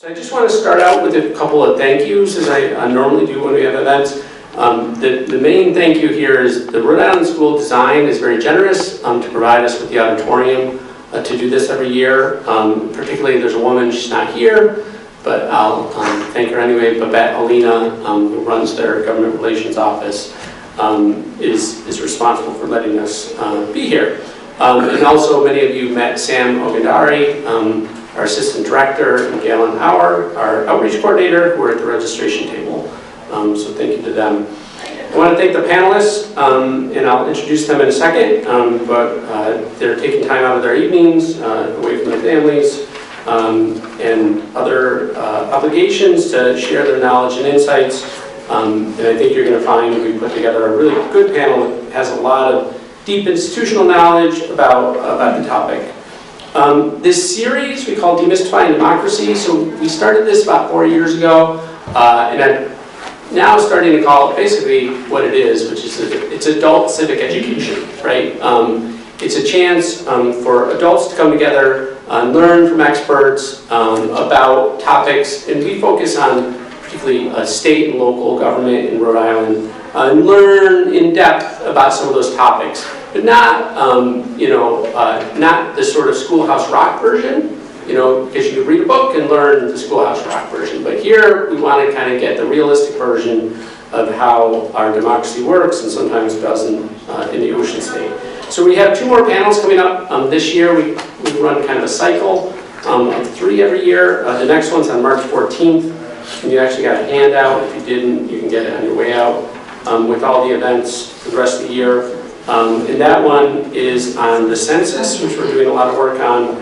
So I just want to start out with a couple of thank yous, as I normally do when we have events. The main thank you here is the Rhode Island School Design is very generous to provide us with the auditorium to do this every year. Particularly, there's a woman, she's not here, but I'll thank her anyway. Babette Alina, who runs their government relations office, is responsible for letting us be here. And also, many of you met Sam Ogandari, our assistant director, and Galen Hauer, our outreach coordinator, who are at the registration table. So thank you to them. I want to thank the panelists, and I'll introduce them in a second, but they're taking time out of their evenings, away from their families, and other obligations to share their knowledge and insights. And I think you're going to find we put together a really good panel that has a lot of deep institutional knowledge about the topic. This series we call Demystifying Democracy. So we started this about 4 years ago, and I'm now starting to call it basically what it is, which is it's adult civic education, right? It's a chance for adults to come together and learn from experts about topics, and we focus on particularly state and local government in Rhode Island, and learn in depth about some of those topics, but not, not the sort of schoolhouse rock version, because you can read a book and learn the schoolhouse rock version. But here we want to kind of get the realistic version of how our democracy works and sometimes doesn't in the ocean state. So we have 2 more panels coming up this year. We run kind of a cycle of 3 every year. The next one's on March 14th. And you actually got a handout. If you didn't, you can get it on your way out with all the events for the rest of the year. And that one is on the census, which we're doing a lot of work on.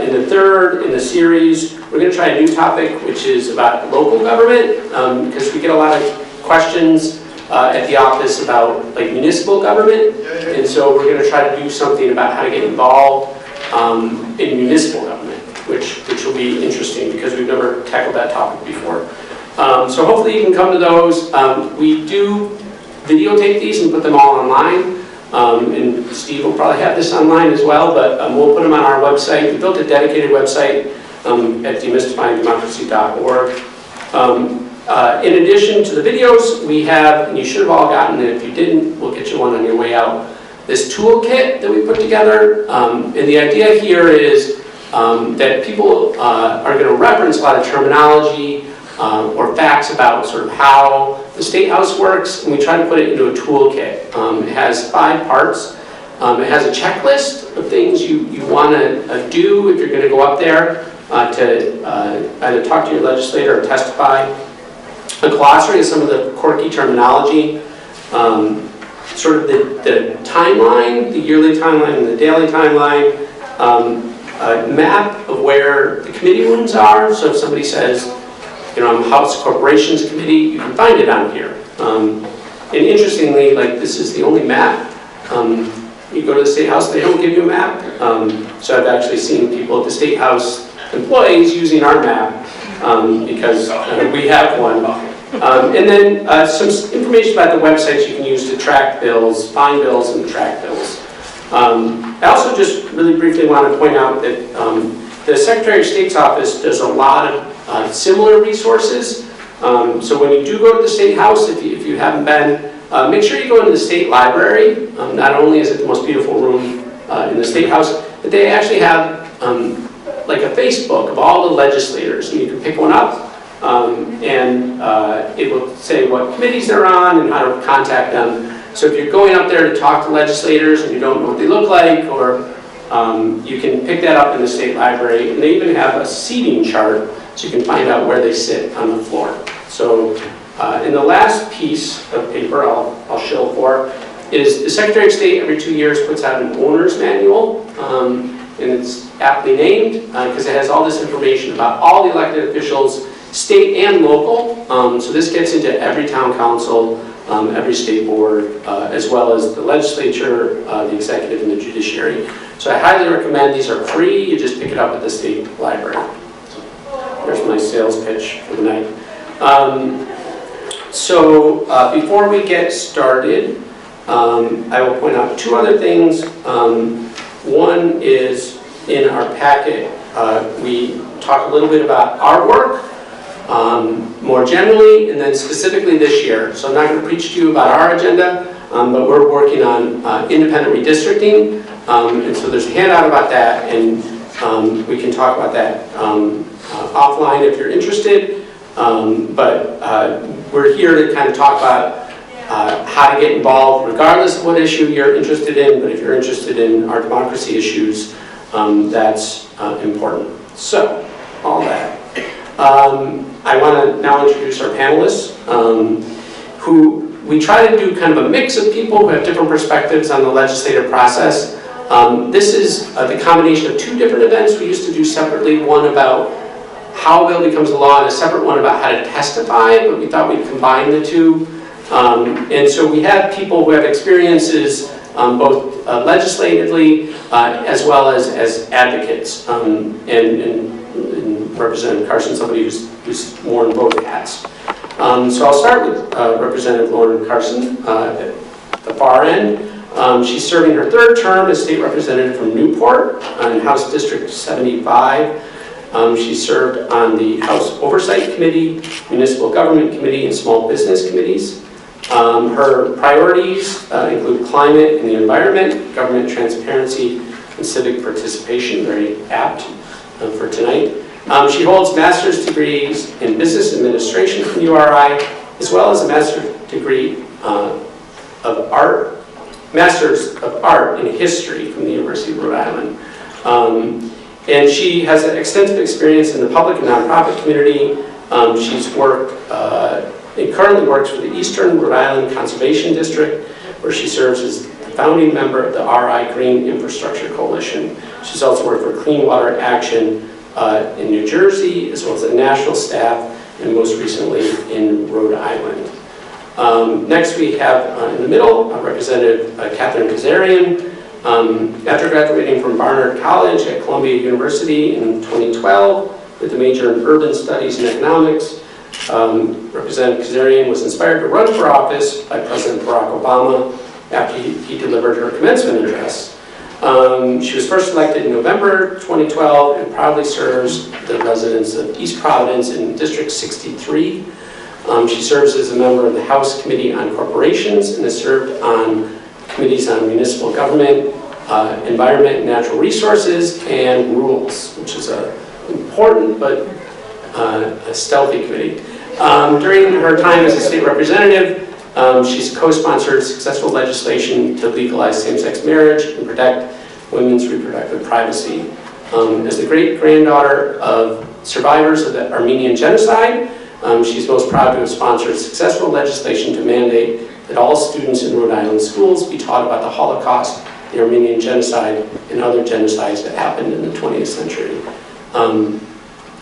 In the third in the series, we're going to try a new topic, which is about local government, because we get a lot of questions at the office about like municipal government, and so we're going to try to do something about how to get involved in municipal government, which will be interesting because we've never tackled that topic before. So hopefully you can come to those. We do videotape these and put them all online. And Steve will probably have this online as well, but we'll put them on our website. We built a dedicated website at demystifyingdemocracy.org. In addition to the videos, we have, and you should have all gotten it. If you didn't, we'll get you one on your way out, this toolkit that we put together. And the idea here is that people are going to reference a lot of terminology or facts about sort of how the State House works, and we try to put it into a toolkit. It has 5 parts. It has a checklist of things you want to do if you're going to go up there to either talk to your legislator or testify. A glossary of some of the quirky terminology, sort of the timeline, the yearly timeline and the daily timeline, a map of where the committee rooms are. So if somebody says, I'm House Corporations Committee, you can find it on here. And interestingly, like this is the only map. You go to the State House, they don't give you a map. So I've actually seen people at the State House, employees, using our map because we have one. And then some information about the websites you can use to track bills, find bills, and track bills. I also just really briefly want to point out that the Secretary of State's office does a lot of similar resources. So when you do go to the State House, if you haven't been, make sure you go into the State Library. Not only is it the most beautiful room in the State House, but they actually have like a Facebook of all the legislators, and you can pick one up, and it will say what committees they're on and how to contact them. So if you're going up there to talk to legislators and you don't know what they look like, or you can pick that up in the State Library, and they even have a seating chart so you can find out where they sit on the floor. So in the last piece of paper I'll show for is the Secretary of State every 2 years puts out an owner's manual, and it's aptly named because it has all this information about all the elected officials, state and local. So this gets into every town council, every state board, as well as the legislature, the executive, and the judiciary. So I highly recommend. These are free. You just pick it up at the State Library. So there's my sales pitch for the night. So before we get started, I will point out 2 other things. One is in our packet, we talk a little bit about our work, more generally, and then specifically this year. So I'm not going to preach to you about our agenda, but we're working on independent redistricting, and so there's a handout about that, and we can talk about that offline if you're interested. But we're here to kind of talk about how to get involved regardless of what issue you're interested in, but if you're interested in our democracy issues, that's important. So, all that. I want to now introduce our panelists, who we try to do kind of a mix of people who have different perspectives on the legislative process. This is the combination of two different events we used to do separately, one about how a bill becomes a law and a separate one about how to testify, but we thought we'd combine the two. And so we have people who have experiences both legislatively as well as advocates, and Representative Carson, somebody who's worn both hats. So I'll start with Representative Lauren Carson at the far end. She's serving her third term as State Representative from Newport in House District 75. She served on the House Oversight Committee, Municipal Government Committee, and Small Business Committees. Her priorities include climate and the environment, government transparency, and civic participation, very apt for tonight. She holds master's degrees in business administration from URI, as well as a master's degree Master's of Art in History from the University of Rhode Island. And she has an extensive experience in the public and nonprofit community. She's worked, and currently works for the Eastern Rhode Island Conservation District, where she serves as the founding member of the RI Green Infrastructure Coalition. She's also worked for Clean Water Action in New Jersey, as well as the national staff, and most recently in Rhode Island. Next we have in the middle Representative Katherine Kazarian. After graduating from Barnard College at Columbia University in 2012 with a major in urban studies and economics, Representative Kazarian was inspired to run for office by President Barack Obama after he delivered her commencement address. She was first elected in November 2012 and proudly serves the residents of East Providence in District 63. She serves as a member of the House Committee on Corporations and has served on committees on municipal government, environment and natural resources, and rules, which is an important but a stealthy committee. During her time as a state representative, she's co-sponsored successful legislation to legalize same-sex marriage and protect women's reproductive privacy. As the great-granddaughter of survivors of the Armenian genocide, she's most proud to have sponsored successful legislation to mandate that all students in Rhode Island schools be taught about the Holocaust, the Armenian genocide, and other genocides that happened in the 20th century.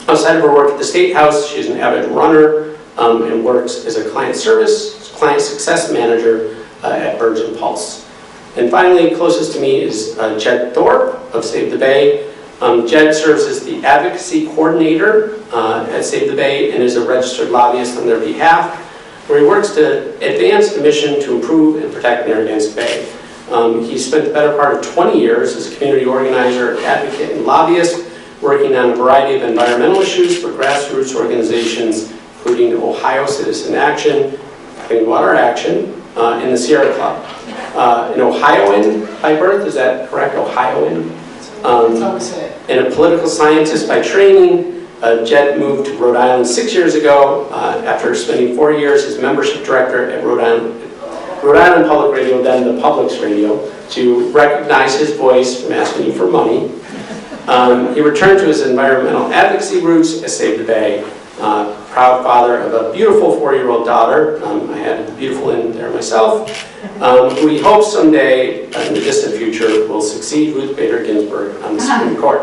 Outside of her work at the State House, she's an avid runner and works as a client success manager at Virgin Pulse. And finally, closest to me is Jed Thorpe of Save the Bay. Jed serves as the Advocacy Coordinator at Save the Bay and is a registered lobbyist on their behalf, where he works to advance the mission to improve and protect Narragansett Bay. He spent the better part of 20 years as a community organizer, advocate, and lobbyist, working on a variety of environmental issues for grassroots organizations, including Ohio Citizen Action, Clean Water Action, and the Sierra Club. An Ohioan by birth, is that correct, Ohioan? And a political scientist by training, Jed moved to Rhode Island 6 years ago after spending 4 years as membership director at Rhode Island Public Radio, then the Public's Radio, to recognize his voice from asking you for money. He returned to his environmental advocacy roots at Save the Bay, proud father of a beautiful 4-year-old daughter. I had a beautiful in there myself, who he hopes someday in the distant future will succeed Ruth Bader Ginsburg on the Supreme Court.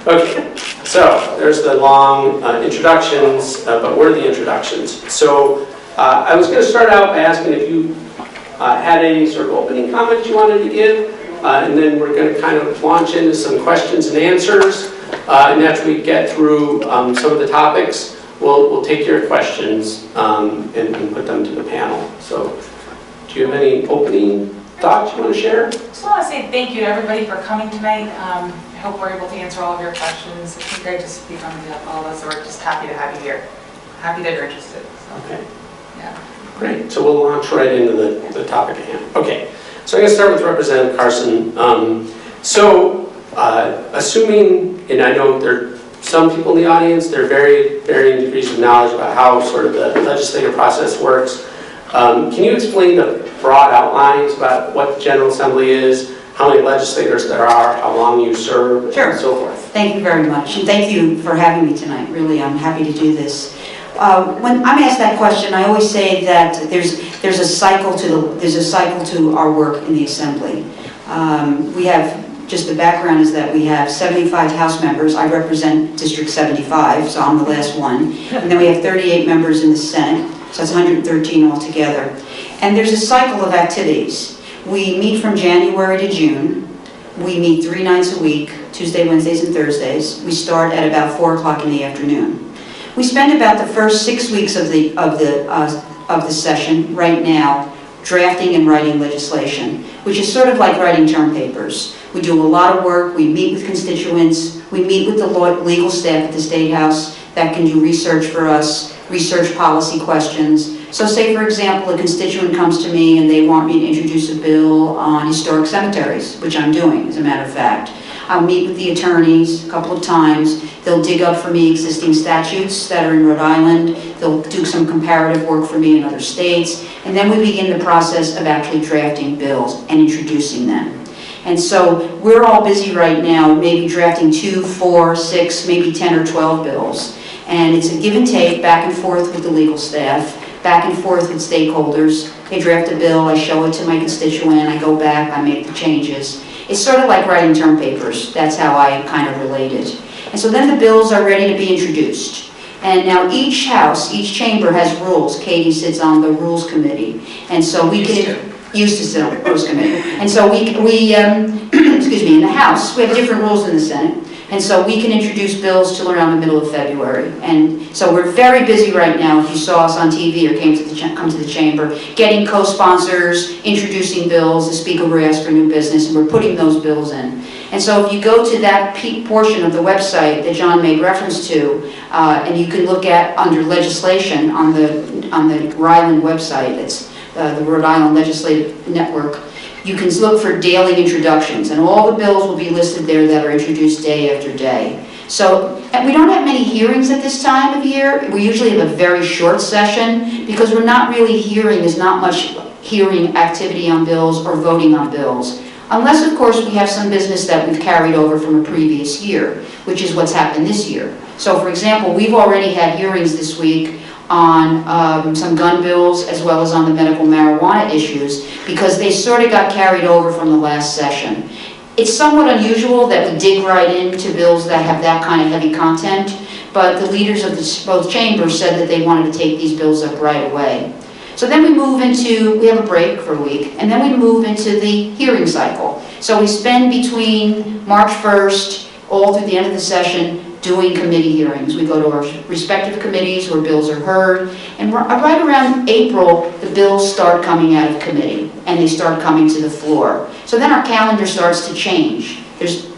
Okay, so there's the long introductions, but where are the introductions? So I was going to start out by asking if you had any sort of opening comments you wanted to give, and then we're going to kind of launch into some questions and answers. And after we get through some of the topics, we'll take your questions and put them to the panel. So do you have any opening thoughts you want to share? I just want to say thank you to everybody for coming tonight. hope we're able to answer all of your questions. It's been great to speak on behalf of all of us, so we're just happy to have you here. Happy that you're interested. So, Okay. Yeah. Great. So we'll launch right into the topic at hand. Okay. So I'm going to start with Representative Carson. Assuming, and I know there are some people in the audience, there are varying degrees of knowledge about how sort of the legislative process works. Can you explain the broad outlines about what the General Assembly is, how many legislators there are, how long you serve, Sure. and so forth? Thank you very much, and thank you for having me tonight. Really, I'm happy to do this. When I'm asked that question, I always say that there's a cycle to our work in the Assembly. We have, just the background is that we have 75 House members. I represent District 75, so I'm the last one. And then we have 38 members in the Senate, so that's 113 altogether. And there's a cycle of activities. We meet from January to June. We meet 3 nights a week, Tuesday, Wednesdays, and Thursdays. We start at about 4 o'clock in the afternoon. We spend about the first 6 weeks of the session right now drafting and writing legislation, which is sort of like writing term papers. We do a lot of work. We meet with constituents. We meet with the legal staff at the State House that can do research for us, research policy questions. So say, for example, a constituent comes to me and they want me to introduce a bill on historic cemeteries, which I'm doing, as a matter of fact. I'll meet with the attorneys a couple of times. They'll dig up for me existing statutes that are in Rhode Island. They'll do some comparative work for me in other states. And then we begin the process of actually drafting bills and introducing them. And so we're all busy right now, maybe drafting 2, 4, 6, maybe 10 or 12 bills. And it's a give and take, back and forth with the legal staff, back and forth with stakeholders. They draft a bill, I show it to my constituent, I go back, I make the changes. It's sort of like writing term papers. That's how I kind of relate it. And so then the bills are ready to be introduced. And now each house, each chamber has rules. Katie sits on the rules committee. And so we used to sit on the rules committee. And so we excuse me, in the House, we have different rules in the Senate. And so we can introduce bills till around the middle of February. And so we're very busy right now, if you saw us on TV or come to the chamber, getting co-sponsors, introducing bills. The Speaker will ask for new business, and we're putting those bills in. And so if you go to that portion of the website that John made reference to, and you can look at under legislation on the Rhode Island website, it's the Rhode Island Legislative Network, you can look for daily introductions, and all the bills will be listed there that are introduced day after day. So, and we don't have many hearings at this time of year. We usually have a very short session because we're not really hearing, there's not much hearing activity on bills or voting on bills. Unless, of course, we have some business that we've carried over from a previous year, which is what's happened this year. So, for example, we've already had hearings this week on some gun bills as well as on the medical marijuana issues because they sort of got carried over from the last session. It's somewhat unusual that we dig right into bills that have that kind of heavy content, but the leaders of both chambers said that they wanted to take these bills up right away. So then we have a break for a week, and then we move into the hearing cycle. So we spend between March 1st all through the end of the session doing committee hearings. We go to our respective committees where bills are heard, and right around April, the bills start coming out of committee, and they start coming to the floor. So then our calendar starts to change. There's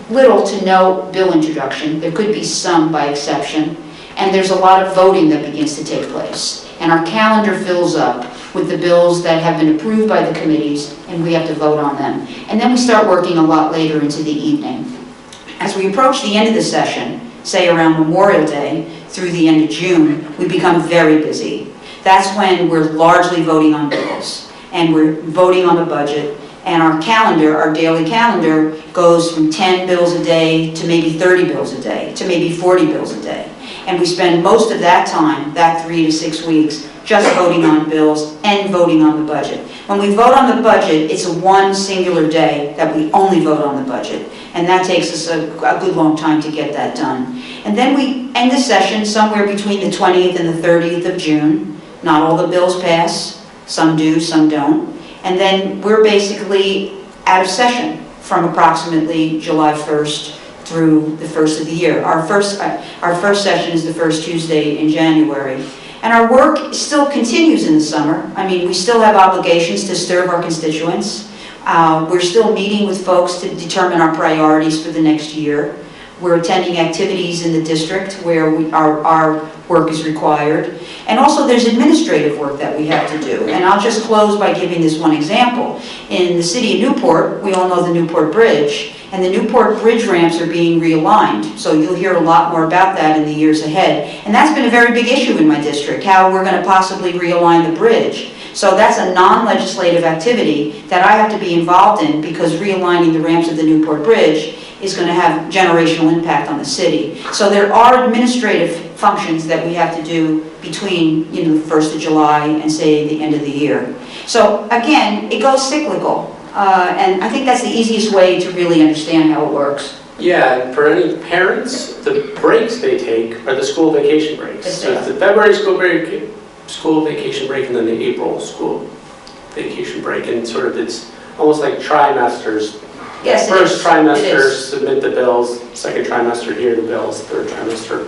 little to no bill introduction. There could be some by exception, and there's a lot of voting that begins to take place. And our calendar fills up with the bills that have been approved by the committees, and we have to vote on them. And then we start working a lot later into the evening. As we approach the end of the session, say around Memorial Day through the end of June, we become very busy. That's when we're largely voting on bills, and we're voting on the budget, and our calendar, our daily calendar, goes from 10 bills a day to maybe 30 bills a day, to maybe 40 bills a day. And we spend most of that time, that 3 to 6 weeks, just voting on bills and voting on the budget. When we vote on the budget, it's one singular day that we only vote on the budget. And that takes us a good long time to get that done. And then we end the session somewhere between the 20th and the 30th of June. Not all the bills pass. Some do, some don't. And then we're basically out of session from approximately July 1st through the first of the year. Our first session is the first Tuesday in January. And our work still continues in the summer. I mean, we still have obligations to serve our constituents. We're still meeting with folks to determine our priorities for the next year. We're attending activities in the district where our work is required. And also there's administrative work that we have to do. And I'll just close by giving this one example. In the city of Newport, we all know the Newport Bridge, and the Newport Bridge ramps are being realigned. So you'll hear a lot more about that in the years ahead. And that's been a very big issue in my district, how we're going to possibly realign the bridge. So that's a non-legislative activity that I have to be involved in, because realigning the ramps of the Newport Bridge is going to have generational impact on the city. So there are administrative functions that we have to do between, the 1st of July and, say, the end of the year. So again, it goes cyclical. And I think that's the easiest way to really understand how it works. Yeah, and for any parents, the breaks they take are the school vacation breaks. So it's the February school vacation break, and then the April school vacation break, and sort of it's almost like trimesters. Yes, First trimester, submit the bills. Second trimester, hear the bills. Third trimester,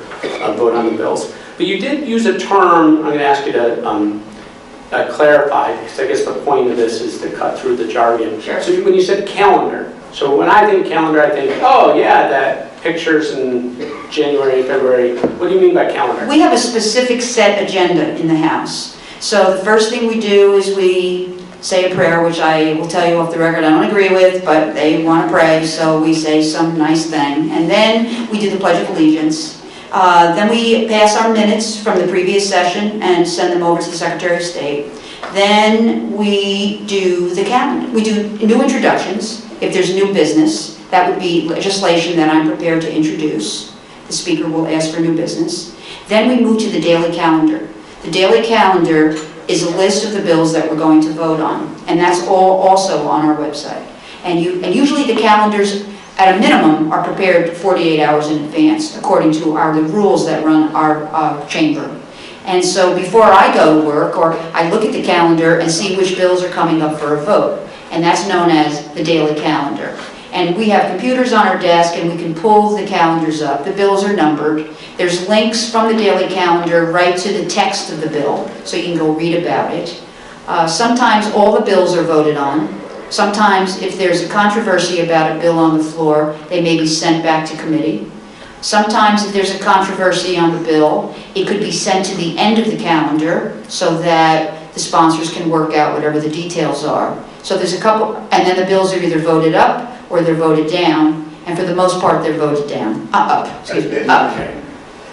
vote on the bills. But you did use a term. I'm going to ask you to clarify, because I guess the point of this is to cut through the jargon. Sure. So when you said calendar, so when I think calendar, I think, oh yeah, that pictures in January, February. What do you mean by calendar? We have a specific set agenda in the House. So the first thing we do is we say a prayer, which I will tell you off the record I don't agree with, but they want to pray, so we say some nice thing. And then we do the Pledge of Allegiance. Then we pass our minutes from the previous session and send them over to the Secretary of State. Then we do the calendar. We do new introductions. If there's new business, that would be legislation that I'm prepared to introduce. The Speaker will ask for new business. Then we move to the daily calendar. The daily calendar is a list of the bills that we're going to vote on, and that's all also on our website. And usually the calendars, at a minimum, are prepared 48 hours in advance, according to the rules that run our chamber. And so before I go to work, or I look at the calendar and see which bills are coming up for a vote, and that's known as the daily calendar. And we have computers on our desk, and we can pull the calendars up. The bills are numbered. There's links from the daily calendar right to the text of the bill, so you can go read about it. Sometimes all the bills are voted on. Sometimes if there's a controversy about a bill on the floor, they may be sent back to committee. Sometimes if there's a controversy on the bill, it could be sent to the end of the calendar so that the sponsors can work out whatever the details are. So there's a couple, and then the bills are either voted up or they're voted down, and for the most part they're voted down, up. Okay.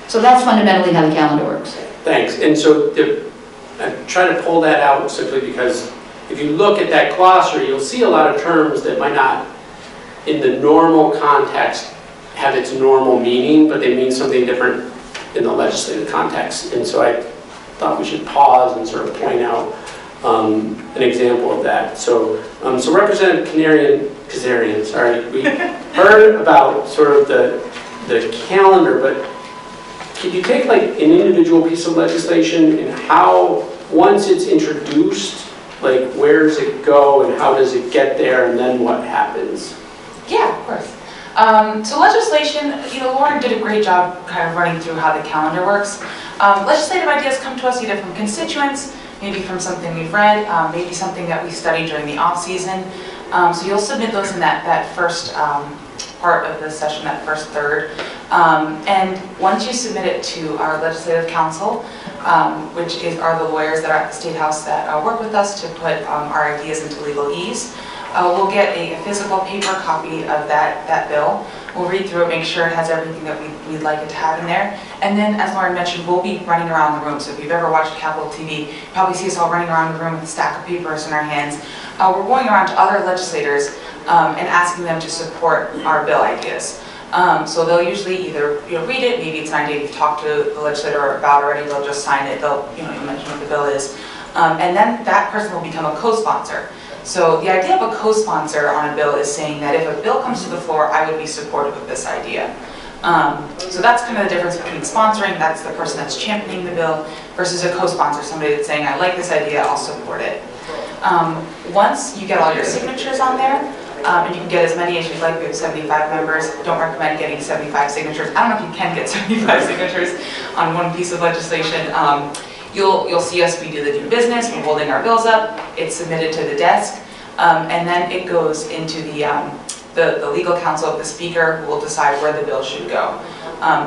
So that's fundamentally how the calendar works. Thanks. And so I try to pull that out simply because if you look at that glossary, you'll see a lot of terms that might not, in the normal context, have its normal meaning, but they mean something different in the legislative context. And so I thought we should pause and sort of point out an example of that. So Representative Kazarian, we heard about sort of the calendar, but could you take like an individual piece of legislation and how, once it's introduced, like where does it go and how does it get there and then what happens? Yeah, of course. So legislation, Lauren did a great job kind of running through how the calendar works. Legislative ideas come to us either from constituents, maybe from something we've read, maybe something that we studied during the off-season. So you'll submit those in that first part of the session, that first third. And once you submit it to our legislative council, which are the lawyers that are at the State House that work with us to put our ideas into legal ease, we'll get a physical paper copy of that bill. We'll read through it, make sure it has everything that we'd like it to have in there. And then, as Lauren mentioned, we'll be running around the room. So if you've ever watched Capitol TV, you probably see us all running around the room with a stack of papers in our hands. We're going around to other legislators and asking them to support our bill ideas. So they'll usually either read it, maybe it's an idea you've talked to the legislator about already, they'll just sign it, they'll mention what the bill is. And then that person will become a co-sponsor. So the idea of a co-sponsor on a bill is saying that if a bill comes to the floor, I would be supportive of this idea. So that's kind of the difference between sponsoring, that's the person that's championing the bill, versus a co-sponsor, somebody that's saying, I like this idea, I'll support it. Once you get all your signatures on there, and you can get as many as you'd like, we have 75 members, don't recommend getting 75 signatures. I don't know if you can get 75 signatures on one piece of legislation. You'll see us, we do the new business, we're holding our bills up, it's submitted to the desk. And then it goes into the legal counsel of the speaker, who will decide where the bill should go.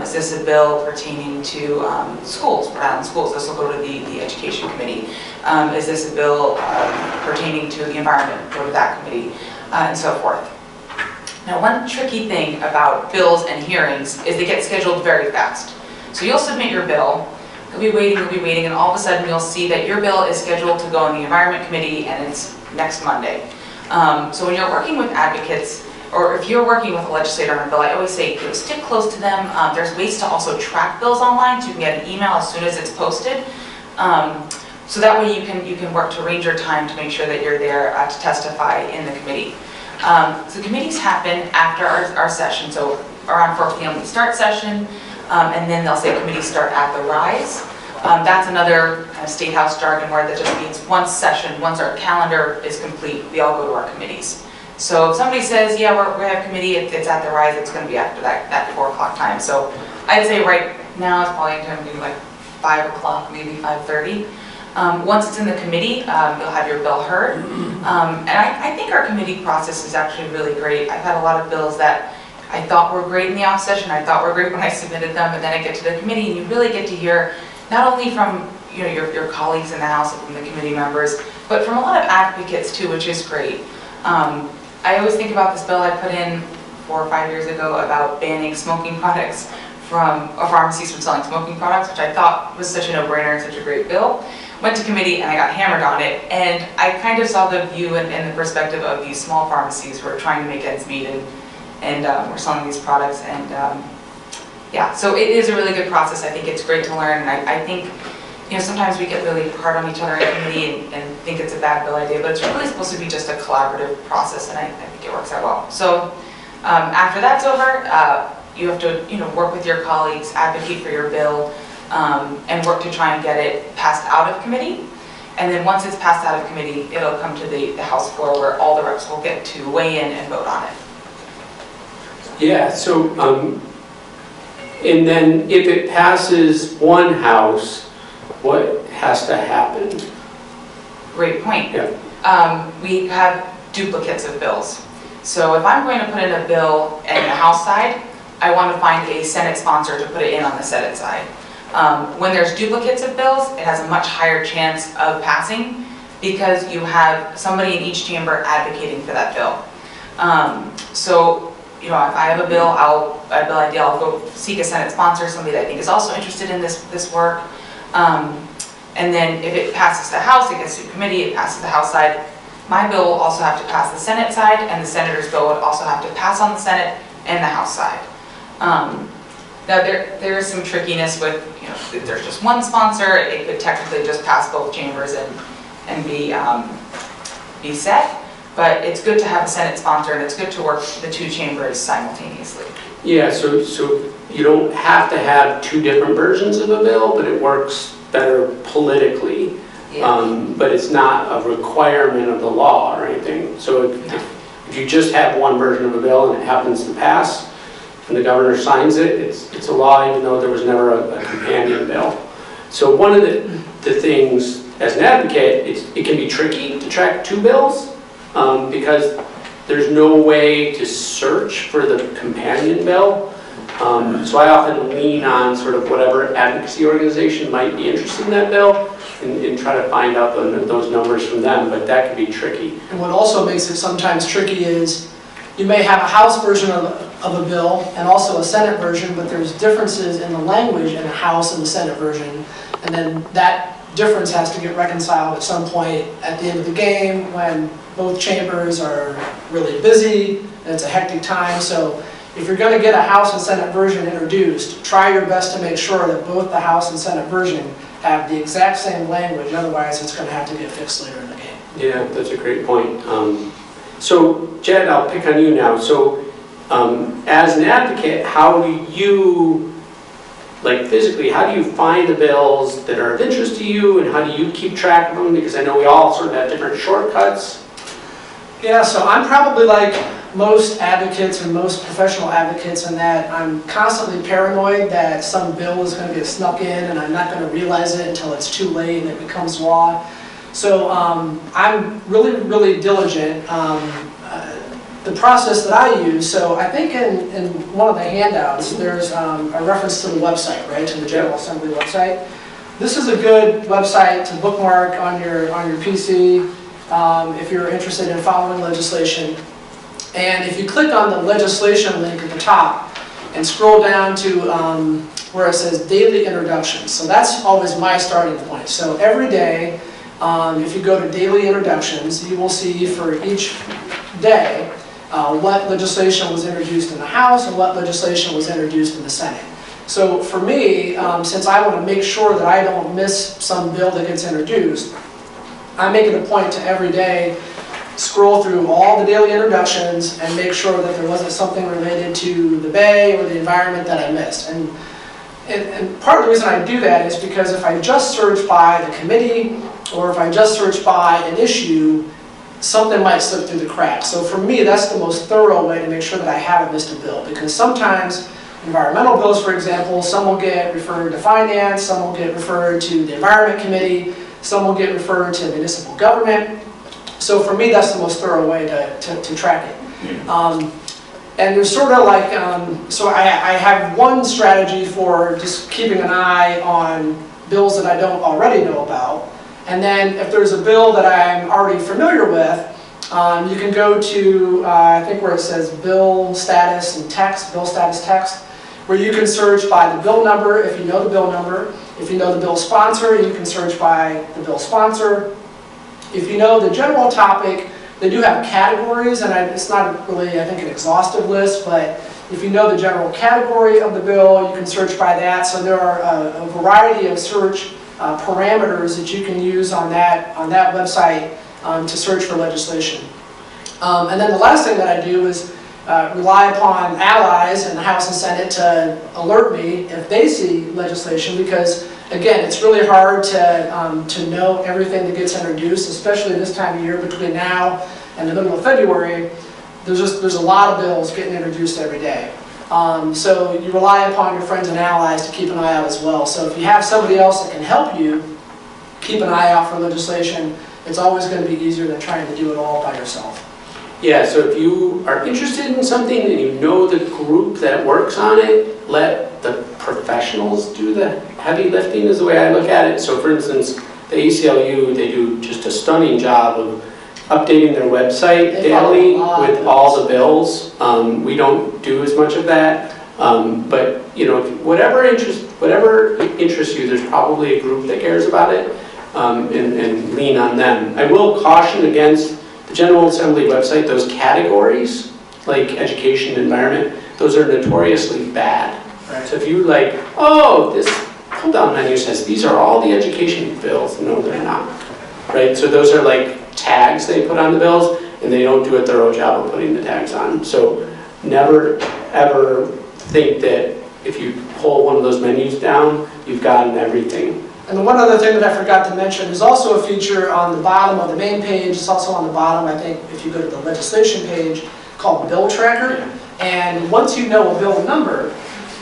Is this a bill pertaining to schools, Rhode Island schools? This will go to the education committee. Is this a bill pertaining to the environment? Go to that committee, and so forth. Now, one tricky thing about bills and hearings is they get scheduled very fast. So you'll submit your bill, you'll be waiting, and all of a sudden you'll see that your bill is scheduled to go in the environment committee, and it's next Monday. So when you're working with advocates, or if you're working with a legislator on a bill, I always say, stick close to them. There's ways to also track bills online, so you can get an email as soon as it's posted. So that way you can work to arrange your time to make sure that you're there to testify in the committee. So committees happen after our session, so around 4 p.m. we start session, and then they'll say committees start at the rise. That's another kind of State House jargon word that just means once our calendar is complete, we all go to our committees. So if somebody says, yeah, we have committee, it's at the rise, it's going to be after that 4 o'clock time. So I'd say right now it's probably going to be like 5 o'clock, maybe 5:30. Once it's in the committee, you'll have your bill heard. And I think our committee process is actually really great. I've had a lot of bills that I thought were great in the off session, I thought were great when I submitted them, and then I get to the committee and you really get to hear not only from your colleagues in the House and from the committee members, but from a lot of advocates too, which is great. I always think about this bill I put in 4 or 5 years ago about banning smoking products or pharmacies from selling smoking products, which I thought was such a no-brainer and such a great bill. Went to committee and I got hammered on it, and I kind of saw the view and the perspective of these small pharmacies who are trying to make ends meet and we're selling these products, and yeah, so it is a really good process. I think it's great to learn, and I think sometimes we get really hard on each other in committee and think it's a bad bill idea, but it's really supposed to be just a collaborative process, and I think it works out well. So after that's over, you have to work with your colleagues, advocate for your bill, and work to try and get it passed out of committee. And then once it's passed out of committee, it'll come to the House floor where all the reps will get to weigh in and vote on it. Yeah, so, and then if it passes one house, what has to happen? Great point. Yeah. We have duplicates of bills. So if I'm going to put in a bill in the House side, I want to find a Senate sponsor to put it in on the Senate side. When there's duplicates of bills, it has a much higher chance of passing because you have somebody in each chamber advocating for that bill. So, if I have a bill, I'll go seek a Senate sponsor, somebody that I think is also interested in this work. And then if it passes the House, it gets to committee, it passes the House side. My bill will also have to pass the Senate side, and the Senator's bill would also have to pass on the Senate and the House side. Now there is some trickiness with, if there's just one sponsor, it could technically just pass both chambers and be set. But it's good to have a Senate sponsor, and it's good to work the two chambers simultaneously. Yeah, so you don't have to have two different versions of a bill, but it works better politically. Yeah. But it's not a requirement of the law or anything. So if you just have one version of a bill and it happens to pass, and the governor signs it, it's a law even though there was never a companion bill. So one of the things, as an advocate, it can be tricky to track two bills because there's no way to search for the companion bill. So I often lean on sort of whatever advocacy organization might be interested in that bill and try to find out those numbers from them, but that can be tricky. And what also makes it sometimes tricky is you may have a House version of a bill and also a Senate version, but there's differences in the language in the House and the Senate version, and then that difference has to get reconciled at some point at the end of the game when both chambers are really busy and it's a hectic time. So if you're going to get a House and Senate version introduced, try your best to make sure that both the House and Senate version have the exact same language, otherwise it's going to have to get fixed later in the game. Yeah, that's a great point. So Jed, I'll pick on you now. So as an advocate, how do you, physically, how do you find the bills that are of interest to you, and how do you keep track of them? Because I know we all sort of have different shortcuts. Yeah, so I'm probably like most advocates and most professional advocates in that I'm constantly paranoid that some bill is going to get snuck in and I'm not going to realize it until it's too late and it becomes law. So I'm really diligent. The process that I use, so I think in one of the handouts, there's a reference to the website, right, to the General Assembly website. This is a good website to bookmark on your PC if you're interested in following legislation. And if you click on the legislation link at the top and scroll down to where it says daily introductions, so that's always my starting point. So every day, if you go to daily introductions, you will see for each day what legislation was introduced in the House and what legislation was introduced in the Senate. So for me, since I want to make sure that I don't miss some bill that gets introduced, I make it a point to every day scroll through all the daily introductions and make sure that there wasn't something related to the Bay or the environment that I missed. And part of the reason I do that is because if I just search by the committee or if I just search by an issue, something might slip through the cracks. So for me, that's the most thorough way to make sure that I haven't missed a bill, because sometimes environmental bills, for example, some will get referred to finance, some will get referred to the environment committee, some will get referred to municipal government. So for me, that's the most thorough way to track it. And there's sort of like, so I have one strategy for just keeping an eye on bills that I don't already know about. And then if there's a bill that I'm already familiar with, you can go to, I think where it says bill status and text, bill status text, where you can search by the bill number if you know the bill number. If you know the bill sponsor, you can search by the bill sponsor. If you know the general topic, they do have categories, and it's not really, I think, an exhaustive list, but if you know the general category of the bill, you can search by that. So there are a variety of search parameters that you can use on that website to search for legislation. And then the last thing that I do is rely upon allies in the House and Senate to alert me if they see legislation, because again, it's really hard to know everything that gets introduced, especially this time of year between now and the middle of February. There's a lot of bills getting introduced every day. So you rely upon your friends and allies to keep an eye out as well. So if you have somebody else that can help you keep an eye out for legislation, it's always going to be easier than trying to do it all by yourself. Yeah, so if you are interested in something and you know the group that works on it, let the professionals do the heavy lifting is the way I look at it. So for instance, the ACLU, they do just a stunning job of updating their website daily with all the bills. We don't do as much of that, but you know, whatever interests you, there's probably a group that cares about it, and lean on them. I will caution against the General Assembly website, those categories, like education, environment, those are notoriously bad. Right. So if you like, oh, this pull-down menu says these are all the education bills. No, they're not. Right? So those are like tags they put on the bills, and they don't do a thorough job of putting the tags on. So never, ever think that if you pull one of those menus down, you've gotten everything. And the one other thing that I forgot to mention is also a feature on the bottom of the main page. It's also on the bottom, I think, if you go to the legislation page, called Bill Tracker. And once you know a bill number,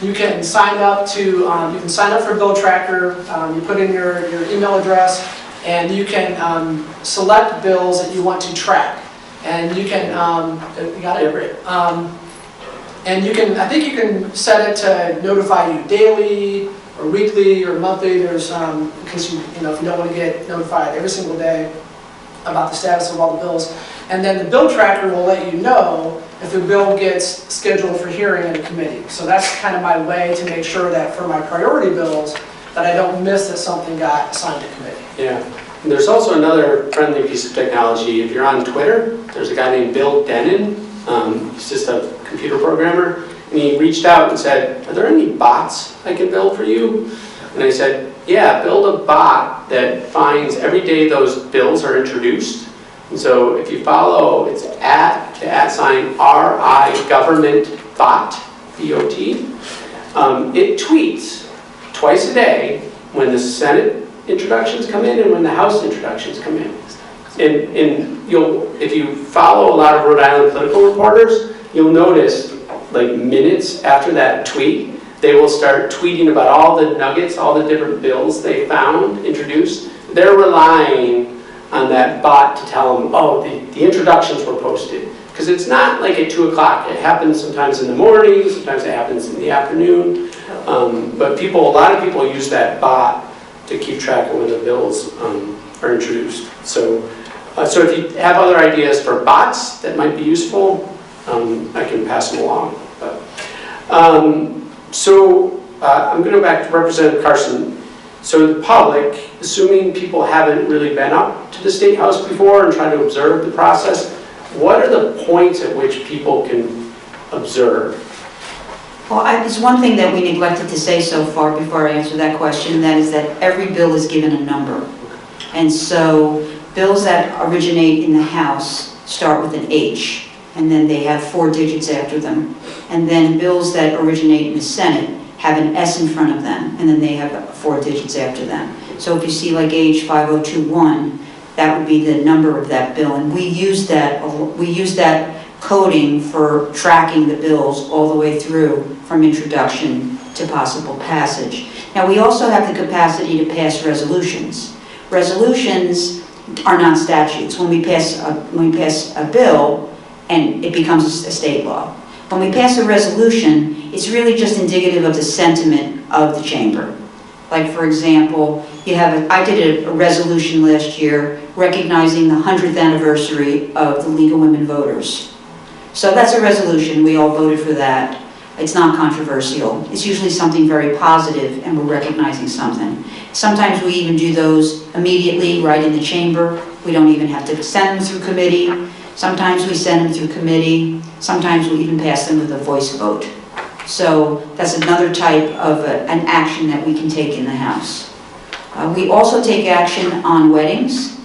you can sign up for Bill Tracker. You put in your email address, and you can select bills that you want to track. And you can, you got it? Yeah, great. And you can, I think you can set it to notify you daily, or weekly, or monthly. There's, because if you don't want to get notified every single day about the status of all the bills. And then the bill tracker will let you know if a bill gets scheduled for hearing in a committee. So that's kind of my way to make sure that for my priority bills, that I don't miss that something got assigned to committee. Yeah. And there's also another friendly piece of technology. If you're on Twitter, there's a guy named Bill Denon. He's just a computer programmer. And he reached out and said, are there any bots I can build for you? And I said, yeah, build a bot that finds every day those bills are introduced. And so if you follow, it's @RI government bot, B-O-T. It tweets twice a day when the Senate introductions come in and when the House introductions come in. And if you follow a lot of Rhode Island political reporters, you'll notice like minutes after that tweet, they will start tweeting about all the nuggets, all the different bills they found introduced. They're relying on that bot to tell them, oh, the introductions were posted. Because it's not like at 2 o'clock. It happens sometimes in the morning, sometimes it happens in the afternoon. But a lot of people use that bot to keep track of when the bills are introduced. So if you have other ideas for bots that might be useful, I can pass them along. I'm going to go back to Representative Carson. So the public, assuming people haven't really been up to the State House before and try to observe the process, what are the points at which people can observe? Well, there's one thing that we neglected to say so far before I answer that question, and that is that every bill is given a number. And so bills that originate in the House start with an H, and then they have 4 digits after them. And then bills that originate in the Senate have an S in front of them, and then they have 4 digits after them. So if you see like H 5021, that would be the number of that bill. And we use that coding for tracking the bills all the way through from introduction to possible passage. Now, we also have the capacity to pass resolutions. Resolutions are not statutes. When we pass a bill, and it becomes a state law. When we pass a resolution, it's really just indicative of the sentiment of the chamber. Like, for example, I did a resolution last year recognizing the 100th anniversary of the League of Women Voters. So that's a resolution. We all voted for that. It's not controversial. It's usually something very positive, and we're recognizing something. Sometimes we even do those immediately right in the chamber. We don't even have to send them through committee. Sometimes we send them through committee. Sometimes we even pass them with a voice vote. So that's another type of an action that we can take in the House. We also take action on weddings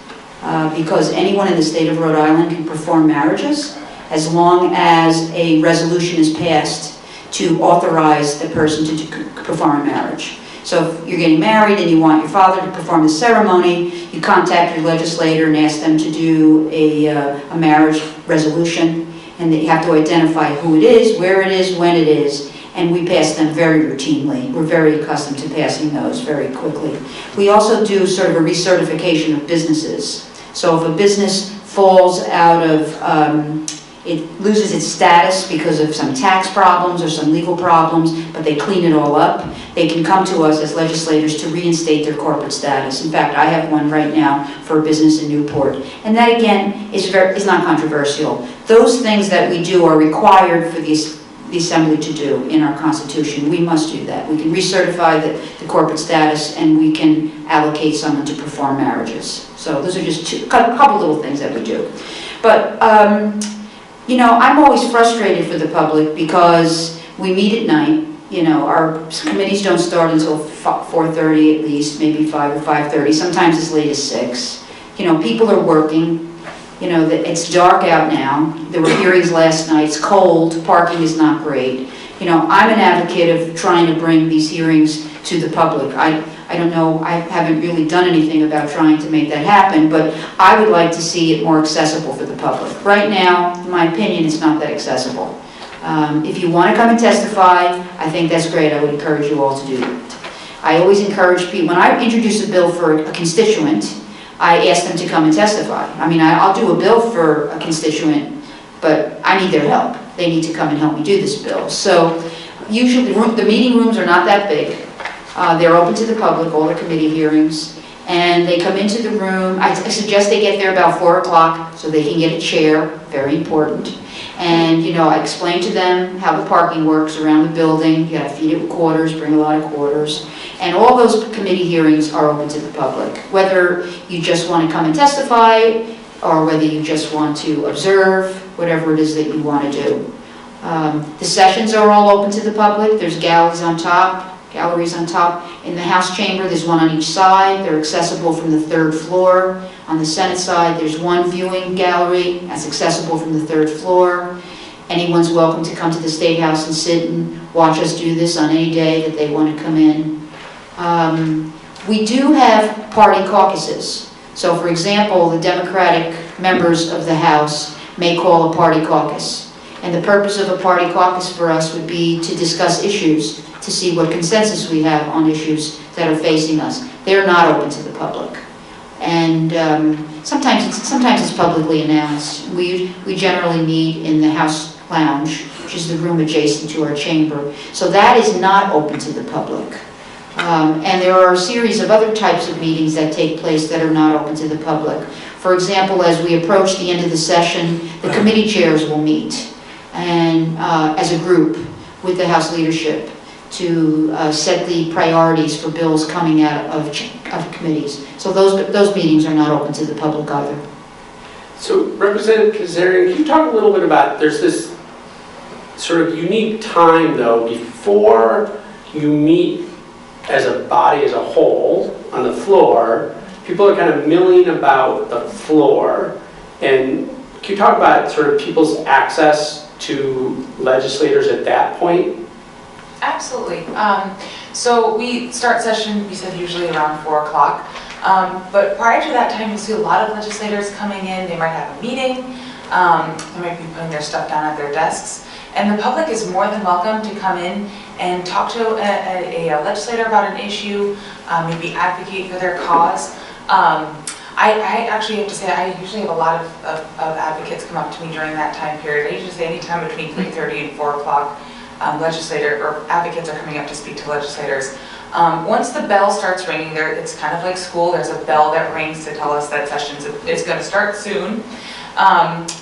because anyone in the state of Rhode Island can perform marriages as long as a resolution is passed to authorize the person to perform a marriage. So if you're getting married and you want your father to perform the ceremony, you contact your legislator and ask them to do a marriage resolution, and that you have to identify who it is, where it is, when it is, and we pass them very routinely. We're very accustomed to passing those very quickly. We also do sort of a recertification of businesses. So if a business falls out of, it loses its status because of some tax problems or some legal problems, but they clean it all up, they can come to us as legislators to reinstate their corporate status. In fact, I have one right now for a business in Newport. And that, again, is not controversial. Those things that we do are required for the Assembly to do in our Constitution. We must do that. We can recertify the corporate status, and we can allocate someone to perform marriages. So those are just a couple little things that we do. But you know, I'm always frustrated for the public because we meet at night. You know, our committees don't start until 4:30 at least, maybe 5 or 5:30, sometimes as late as 6. You know, people are working. You know, it's dark out now. There were hearings last night. It's cold. Parking is not great. You know, I'm an advocate of trying to bring these hearings to the public. I don't know, I haven't really done anything about trying to make that happen, but I would like to see it more accessible for the public. Right now, in my opinion, it's not that accessible. If you want to come and testify, I think that's great. I would encourage you all to do that. I always encourage people, when I introduce a bill for a constituent, I ask them to come and testify. I mean, I'll do a bill for a constituent, but I need their help. They need to come and help me do this bill. So usually the meeting rooms are not that big. They're open to the public, all the committee hearings, and they come into the room. I suggest they get there about 4 o'clock so they can get a chair, very important. And, you know, I explain to them how the parking works around the building. You gotta feed it with quarters, bring a lot of quarters. And all those committee hearings are open to the public. Whether you just want to come and testify, or whether you just want to observe, whatever it is that you want to do. The sessions are all open to the public. There's galleries on top. In the House chamber, there's one on each side. They're accessible from the 3rd floor. On the Senate side, there's one viewing gallery that's accessible from the 3rd floor. Anyone's welcome to come to the State House and sit and watch us do this on any day that they want to come in. We do have party caucuses. So, for example, the Democratic members of the House may call a party caucus. And the purpose of a party caucus for us would be to discuss issues, to see what consensus we have on issues that are facing us. They're not open to the public. And sometimes it's publicly announced. We generally meet in the House Lounge, which is the room adjacent to our chamber. So that is not open to the public. And there are a series of other types of meetings that take place that are not open to the public. For example, as we approach the end of the session, the committee chairs will meet and as a group with the House leadership to set the priorities for bills coming out of committees. So those meetings are not open to the public either. So Representative Kazarian, can you talk a little bit about, there's this sort of unique time though, before you meet as a body as a whole on the floor, people are kind of milling about the floor. And can you talk about sort of people's access to legislators at that point? Absolutely. So we start session, we said usually around 4 o'clock. But prior to that time, you'll see a lot of legislators coming in. They might have a meeting. They might be putting their stuff down at their desks. And the public is more than welcome to come in and talk to a legislator about an issue, maybe advocate for their cause. I actually have to say, I usually have a lot of advocates come up to me during that time period. I usually say anytime between 3:30 and 4 o'clock, legislator or advocates are coming up to speak to legislators. Once the bell starts ringing, it's kind of like school. There's a bell that rings to tell us that session is going to start soon.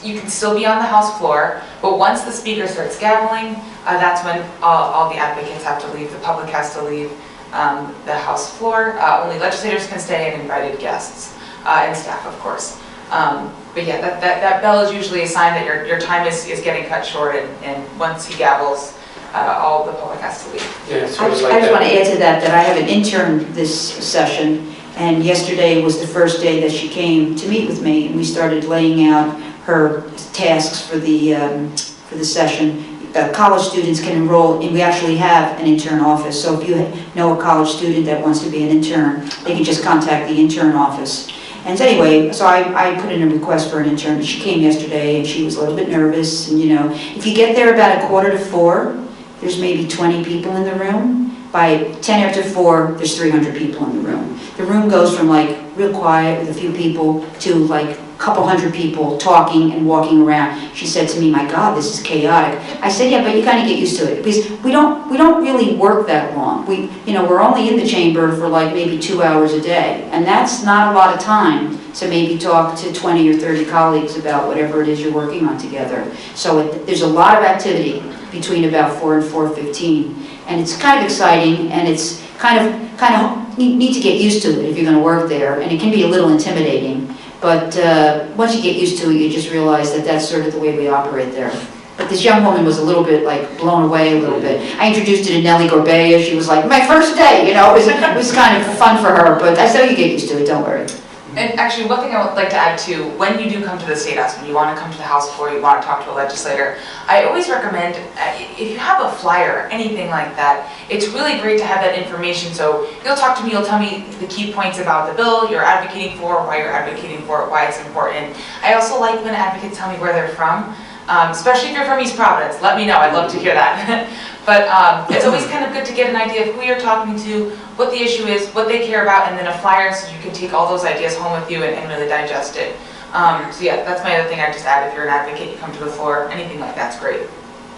You can still be on the House floor, but once the speaker starts gaveling, that's when all the advocates have to leave. The public has to leave the House floor. Only legislators can stay and invited guests and staff, of course. But yeah, that bell is usually a sign that your time is getting cut short, and once he gavels, all the public has to leave. Yeah, I just want to add to that I have an intern this session, and yesterday was the first day that she came to meet with me, and we started laying out her tasks for the session. College students can enroll, and we actually have an intern office, so if you know a college student that wants to be an intern, they can just contact the intern office. And so anyway, so I put in a request for an intern, and she came yesterday, and she was a little bit nervous, and if you get there about 3:45, there's maybe 20 people in the room. By 10 after 4, there's 300 people in the room. The room goes from like real quiet with a few people to like a couple hundred people talking and walking around. She said to me, "My God, this is chaotic." I said, "Yeah, but you kind of get used to it because we don't really work that long. We're only in the chamber for like maybe 2 hours a day, and that's not a lot of time to maybe talk to 20 or 30 colleagues about whatever it is you're working on together. So there's a lot of activity between about 4 and 4:15, and it's kind of exciting, and it's kind of need to get used to it if you're going to work there, and it can be a little intimidating, but once you get used to it, you just realize that that's sort of the way we operate there. But this young woman was a little bit like blown away a little bit. I introduced her to Nellie Gorbea. She was like, "My first day," it was kind of fun for her, but I said, "You get used to it, don't worry." And actually, one thing I would like to add too, when you do come to the State House, when you want to come to the House floor, you want to talk to a legislator, I always recommend, if you have a flyer, anything like that, it's really great to have that information. So you'll talk to me, you'll tell me the key points about the bill you're advocating for, why you're advocating for it, why it's important. I also like when advocates tell me where they're from, especially if you're from East Providence. Let me know, I'd love to hear that. But it's always kind of good to get an idea of who you're talking to, what the issue is, what they care about, and then a flyer so you can take all those ideas home with you and really digest it. So yeah, that's my other thing I'd just add. If you're an advocate, you come to the floor, anything like that's great.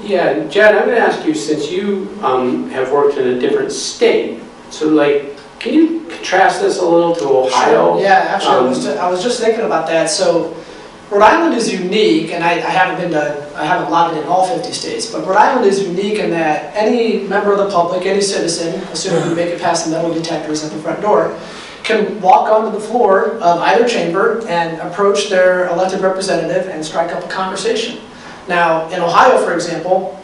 Yeah, Jen, I'm going to ask you, since you have worked in a different state, so can you contrast this a little to Ohio? Sure. Yeah, actually, I was just thinking about that. So Rhode Island is unique, and I haven't lobbied in all 50 states, but Rhode Island is unique in that any member of the public, any citizen, assuming you make it past the metal detectors at the front door, can walk onto the floor of either chamber and approach their elected representative and strike up a conversation. Now, in Ohio, for example,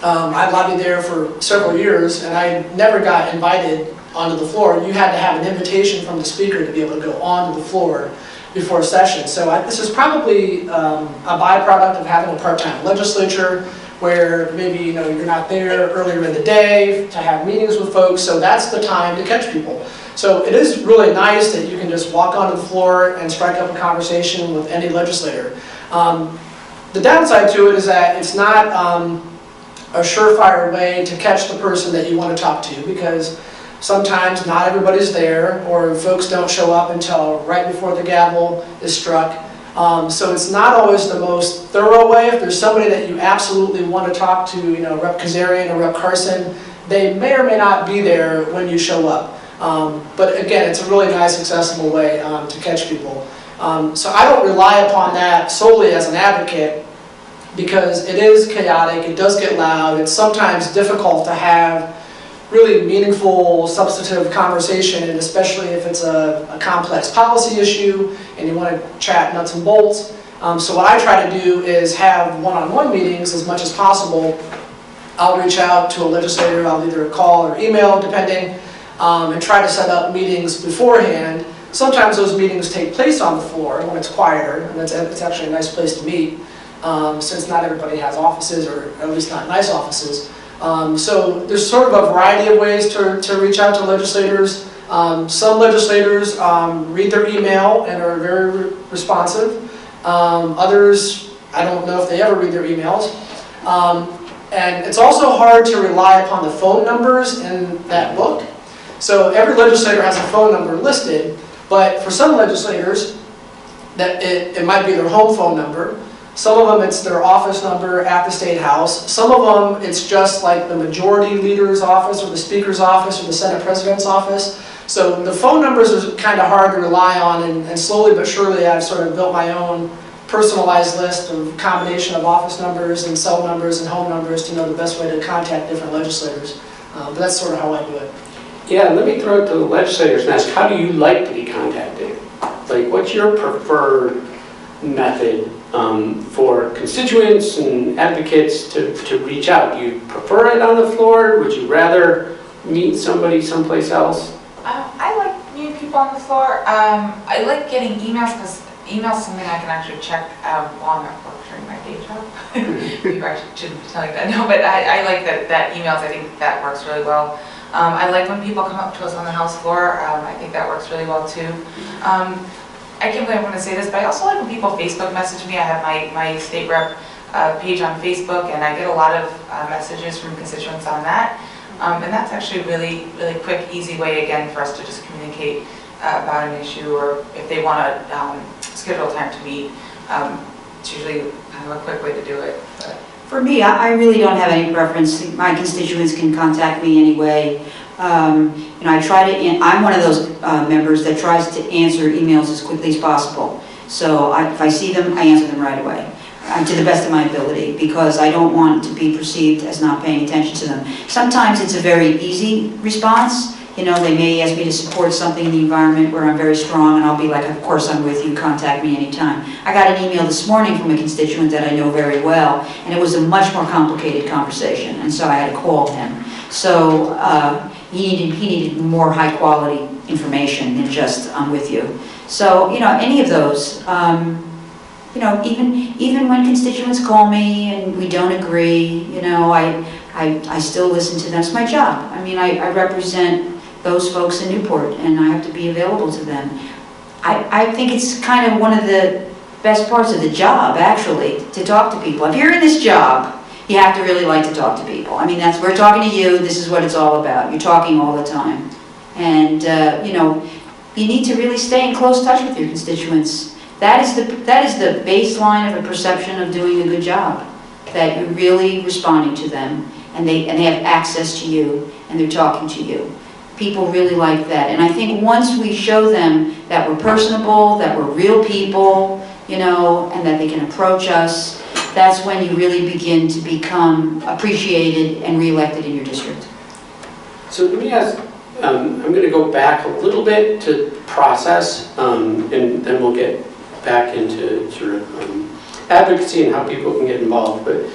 I lobbied there for several years, and I never got invited onto the floor. You had to have an invitation from the speaker to be able to go onto the floor before session. So this is probably a byproduct of having a part-time legislature where maybe you're not there earlier in the day to have meetings with folks, so that's the time to catch people. So it is really nice that you can just walk onto the floor and strike up a conversation with any legislator. The downside to it is that it's not a surefire way to catch the person that you want to talk to, because Sometimes not everybody's there, or folks don't show up until right before the gavel is struck. So it's not always the most thorough way. If there's somebody that you absolutely want to talk to, Rep. Kazarian or Rep. Carson, they may or may not be there when you show up. But again, it's a really nice, accessible way to catch people. So I don't rely upon that solely as an advocate, because it is chaotic, it does get loud, it's sometimes difficult to have really meaningful, substantive conversation, and especially if it's a complex policy issue and you want to chat nuts and bolts. So what I try to do is have one-on-one meetings as much as possible. I'll reach out to a legislator, I'll either call or email, depending, and try to set up meetings beforehand. Sometimes those meetings take place on the floor when it's quieter, and it's actually a nice place to meet, since not everybody has offices, or at least not nice offices. So there's sort of a variety of ways to reach out to legislators. Some legislators read their email and are very responsive. Others, I don't know if they ever read their emails. And it's also hard to rely upon the phone numbers in that book. So every legislator has a phone number listed, but for some legislators, that it might be their home phone number. Some of them it's their office number at the State House. Some of them it's just like the majority leader's office or the speaker's office or the Senate president's office. So the phone numbers are kind of hard to rely on, and slowly but surely I've sort of built my own personalized list of combination of office numbers and cell numbers and home numbers to know the best way to contact different legislators. But that's sort of how I do it. Yeah, let me throw it to the legislators and ask, how do you like to be contacted? Like, what's your preferred method for constituents and advocates to reach out? Do you prefer it on the floor? Would you rather meet somebody someplace else? I like meeting people on the floor. I like getting emails, because email is something I can actually check while I'm at work during my day job. Maybe I shouldn't be telling that, no, but I like that emails. I think that works really well. I like when people come up to us on the House floor. I think that works really well too. I can't believe I'm going to say this, but I also like when people Facebook message me. I have my state rep page on Facebook, and I get a lot of messages from constituents on that. And that's actually a really, really quick, easy way, again, for us to just communicate about an issue, or if they want to schedule time to meet. It's usually kind of a quick way to do it. But. For me, I really don't have any preference. My constituents can contact me anyway. I try to, I'm one of those members that tries to answer emails as quickly as possible. So if I see them, I answer them right away, to the best of my ability, because I don't want to be perceived as not paying attention to them. Sometimes it's a very easy response. They may ask me to support something in the environment where I'm very strong, and I'll be like, of course I'm with you, contact me anytime. I got an email this morning from a constituent that I know very well, and it was a much more complicated conversation, and so I had to call him. So he needed more high quality information than just I'm with you. So, any of those, even when constituents call me and we don't agree, I still listen to them. It's my job. I represent those folks in Newport, and I have to be available to them. I think it's kind of one of the best parts of the job, actually, to talk to people. If you're in this job, you have to really like to talk to people. We're talking to you, this is what it's all about. You're talking all the time. And, you need to really stay in close touch with your constituents. That is the baseline of a perception of doing a good job, that you're really responding to them, and they have access to you, and they're talking to you. People really like that. And I think once we show them that we're personable, that we're real people, and that they can approach us, that's when you really begin to become appreciated and reelected in your district. So let me ask, I'm going to go back a little bit to process, and then we'll get back into sort of advocacy and how people can get involved. But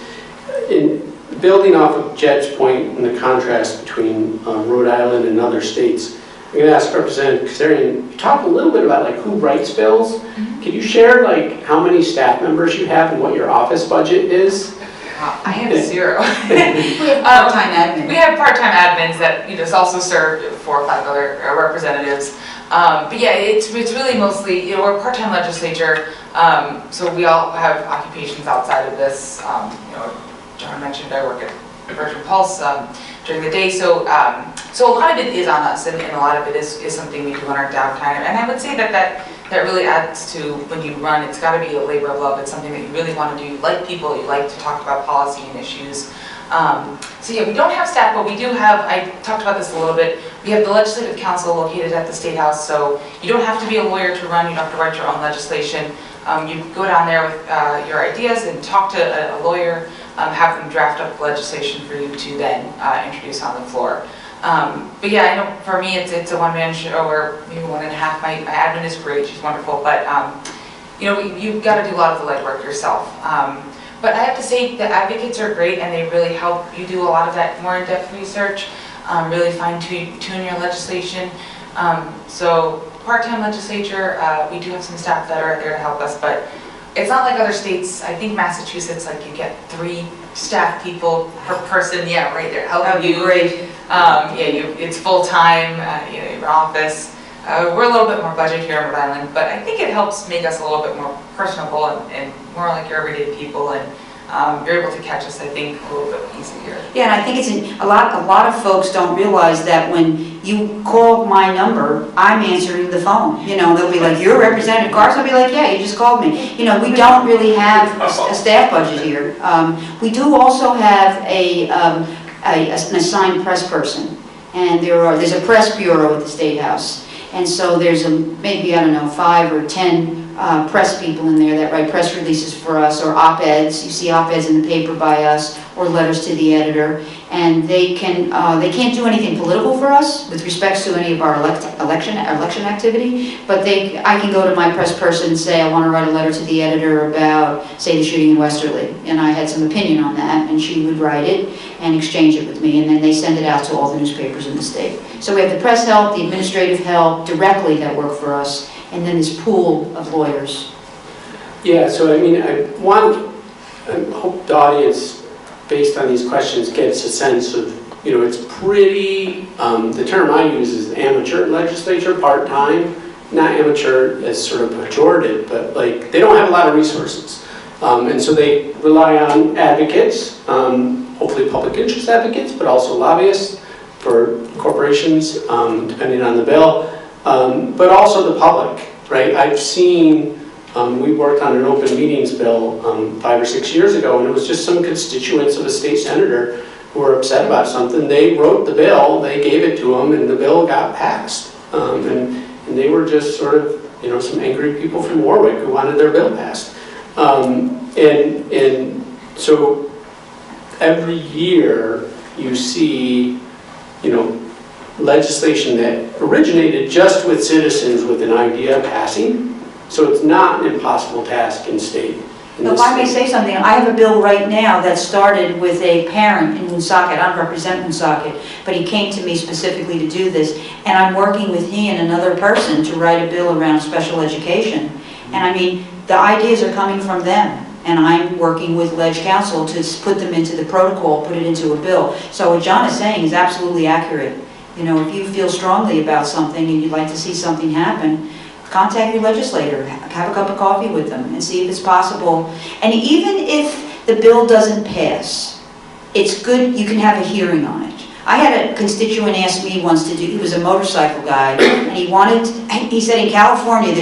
in building off of Jed's point and the contrast between Rhode Island and other states, I'm going to ask Representative Kazarian, talk a little bit about who writes bills. Mm-hmm. Can you share how many staff members you have and what your office budget is? I have 0. We have part-time admins. We have part-time admins that also serve 4 or 5 other representatives. But yeah, it's really mostly, we're a part-time legislature, so we all have occupations outside of this. John mentioned I work at virtual pulse during the day. So so a lot of it is on us, and a lot of it is something we do on our downtime. And I would say that really adds to when you run. It's got to be a labor of love. It's something that you really want to do. You like people. You like to talk about policy and issues. So yeah, we don't have staff, but we do have, I talked about this a little bit, we have the Legislative Council located at the State House, so you don't have to be a lawyer to run, you don't have to write your own legislation. You go down there with your ideas and talk to a lawyer, have them draft up legislation for you to then introduce on the floor. But yeah, I know for me it's a one-man show, or maybe one and a half. My admin is great, she's wonderful, but you know, you've got to do a lot of the legwork yourself. But I have to say the advocates are great, and they really help you do a lot of that more in-depth research, really fine-tune your legislation. So part-time legislature, we do have some staff that are there to help us, but it's not like other states. I think Massachusetts, like you get 3 staff people per person, yeah, right there helping you. Great. Yeah, it's full-time, you know, your office. We're a little bit more budget here in Rhode Island, but I think it helps make us a little bit more personable and more like your everyday people, and you're able to catch us, I think, a little bit easier. Yeah, and I think it's a lot of folks don't realize that when you call my number, I'm answering the phone. You know, they'll be like, "You're Representative Carson?" I'll be like, "Yeah, you just called me." You know, we don't really have a staff budget here. We do also have an assigned press person, and there's a press bureau at the State House. And so there's maybe, I don't know, 5 or 10 press people in there that write press releases for us, or op-eds. You see op-eds in the paper by us, or letters to the editor. And they can't do anything political for us with respects to any of our election activity. But I can go to my press person and say, I want to write a letter to the editor about, say, the shooting in Westerly. And I had some opinion on that, and she would write it and exchange it with me, and then they send it out to all the newspapers in the state. So we have the press help, the administrative help directly that work for us, and then this pool of lawyers. Yeah, so I mean, I hope the audience, based on these questions, gets a sense of, you know, it's pretty, the term I use is amateur legislature, part-time, not amateur as sort of pejorative, but like, they don't have a lot of resources. And so they rely on advocates, hopefully public interest advocates, but also lobbyists for corporations, depending on the bill, but also the public, right? I've seen, we worked on an open meetings bill 5 or 6 years ago, and it was just some constituents of a state senator who were upset about something. They wrote the bill, they gave it to them, and the bill got passed. And they were just sort of, you know, some angry people from Warwick who wanted their bill passed. And so every year you see, you know, legislation that originated just with citizens with an idea passing. So it's not an impossible task in state. If I may say something, I have a bill right now that started with a parent in Woonsocket. I don't represent Woonsocket, but he came to me specifically to do this, and I'm working with he and another person to write a bill around special education. And I mean, the ideas are coming from them, and I'm working with Leg Council to put them into the protocol, put it into a bill. So what John is saying is absolutely accurate. You know, if you feel strongly about something and you'd like to see something happen, contact your legislator, have a cup of coffee with them and see if it's possible. And even if the bill doesn't pass, it's good, you can have a hearing on it. I had a constituent ask me once to do, he was a motorcycle guy, and he said in California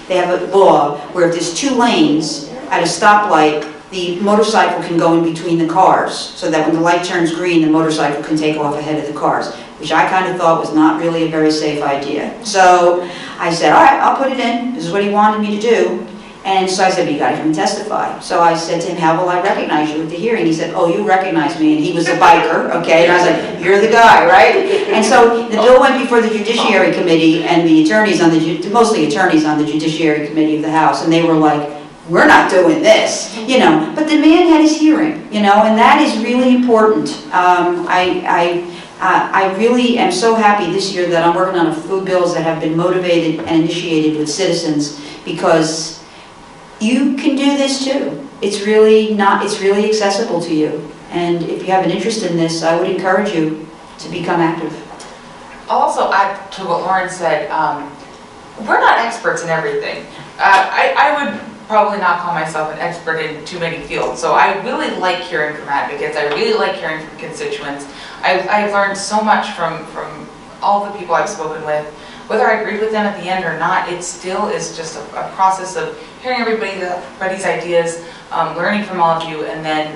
they have a law where if there's 2 lanes at a stoplight, the motorcycle can go in between the cars, so that when the light turns green, the motorcycle can take off ahead of the cars, which I kind of thought was not really a very safe idea. So I said, all right, I'll put it in. This is what he wanted me to do. And so I said, you got to come and testify. So I said to him, how will I recognize you at the hearing? He said, oh, you recognize me. And he was a biker, okay? And I was like, you're the guy, right? And so the bill went before the Judiciary Committee and the attorneys on mostly attorneys on the Judiciary Committee of the House. And they were like, we're not doing this, you know. But the man had his hearing, you know, and that is really important. I really am so happy this year that I'm working on food bills that have been motivated and initiated with citizens, because you can do this too. It's really accessible to you. And if you have an interest in this, I would encourage you to become active. I'll also add to what Lauren said, we're not experts in everything. I would probably not call myself an expert in too many fields, so I really like hearing from advocates, I really like hearing from constituents. I've learned so much from all the people I've spoken with. Whether I agreed with them at the end or not, it still is just a process of hearing everybody's ideas, learning from all of you, and then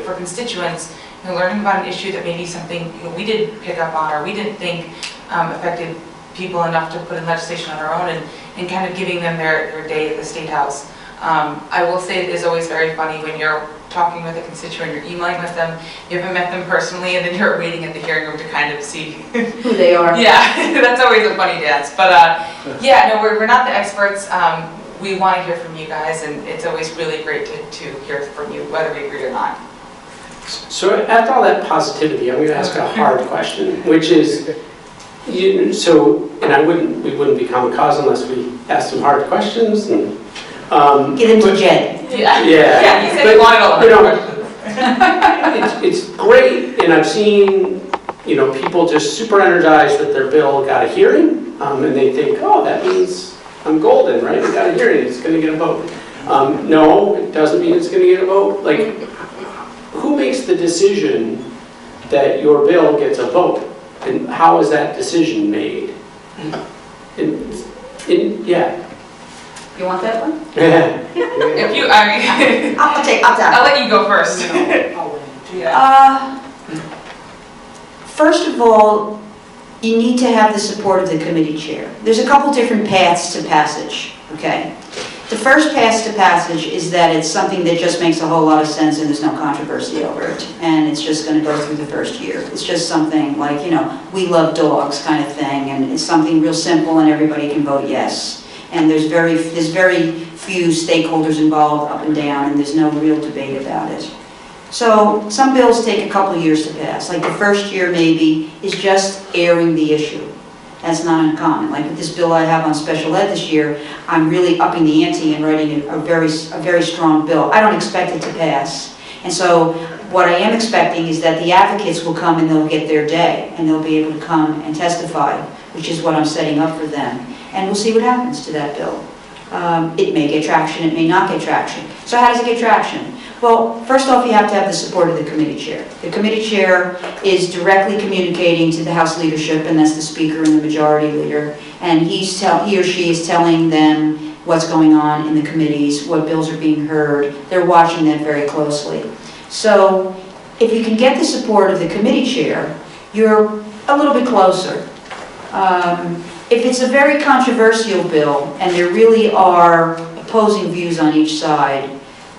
for constituents, learning about an issue that maybe something we didn't pick up on or we didn't think affected people enough to put in legislation on our own, and kind of giving them their day at the State House. I will say it is always very funny when you're talking with a constituent, you're emailing with them, you haven't met them personally, and then you're waiting at the hearing room to kind of see Who they are. Yeah, that's always a funny dance. But yeah, no, we're not the experts. We want to hear from you guys, and it's always really great to hear from you, whether we agree or not. So after all that positivity, I'm going to ask a hard question, which is, and we wouldn't be Common Cause unless we asked some hard questions. And, Get into Jed. Yeah, yeah, you said you wanted all of it. It's great, and I've seen, people just super energized that their bill got a hearing, and they think, oh, that means I'm golden, right? It got a hearing, it's going to get a vote. No, it doesn't mean it's going to get a vote. Like, who makes the decision that your bill gets a vote? And how is that decision made? Yeah. You want that one? If you, I'll let you go first. First of all, you need to have the support of the committee chair. There's a couple different paths to passage, okay? The first path to passage is that it's something that just makes a whole lot of sense and there's no controversy over it. And it's just going to go through the first year. It's just something like, we love dogs kind of thing. And it's something real simple and everybody can vote yes. And there's very few stakeholders involved up and down, and there's no real debate about it. So some bills take a couple years to pass. Like the first year maybe is just airing the issue. That's not uncommon. Like with this bill I have on special ed this year, I'm really upping the ante and writing a very strong bill. I don't expect it to pass. And so what I am expecting is that the advocates will come and they'll get their day and they'll be able to come and testify, which is what I'm setting up for them. And we'll see what happens to that bill. It may get traction, it may not get traction. So how does it get traction? Well, first off, you have to have the support of the committee chair. The committee chair is directly communicating to the House leadership, and that's the Speaker and the Majority Leader, and he or she is telling them what's going on in the committees, what bills are being heard. They're watching that very closely. So if you can get the support of the committee chair, you're a little bit closer. If it's a very controversial bill, and there really are opposing views on each side,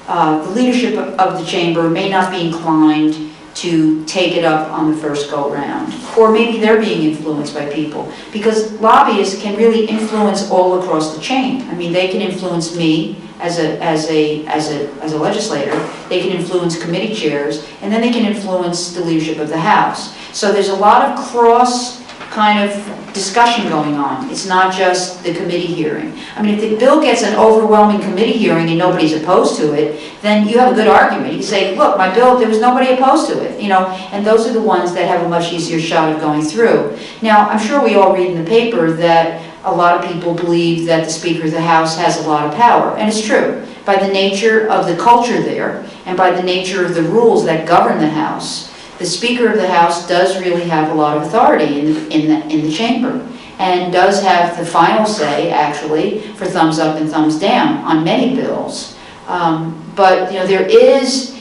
the leadership of the chamber may not be inclined to take it up on the first go-round. Or maybe they're being influenced by people. Because lobbyists can really influence all across the chain. I mean, they can influence me as a legislator, they can influence committee chairs, and then they can influence the leadership of the House. So there's a lot of cross kind of discussion going on. It's not just the committee hearing. I mean, if the bill gets an overwhelming committee hearing and nobody's opposed to it, then you have a good argument. You say, look, my bill, there was nobody opposed to it, and those are the ones that have a much easier shot of going through. Now, I'm sure we all read in the paper that a lot of people believe that the Speaker of the House has a lot of power, and it's true. By the nature of the culture there, and by the nature of the rules that govern the House, the Speaker of the House does really have a lot of authority in the chamber, and does have the final say, actually, for thumbs up and thumbs down on many bills. But there is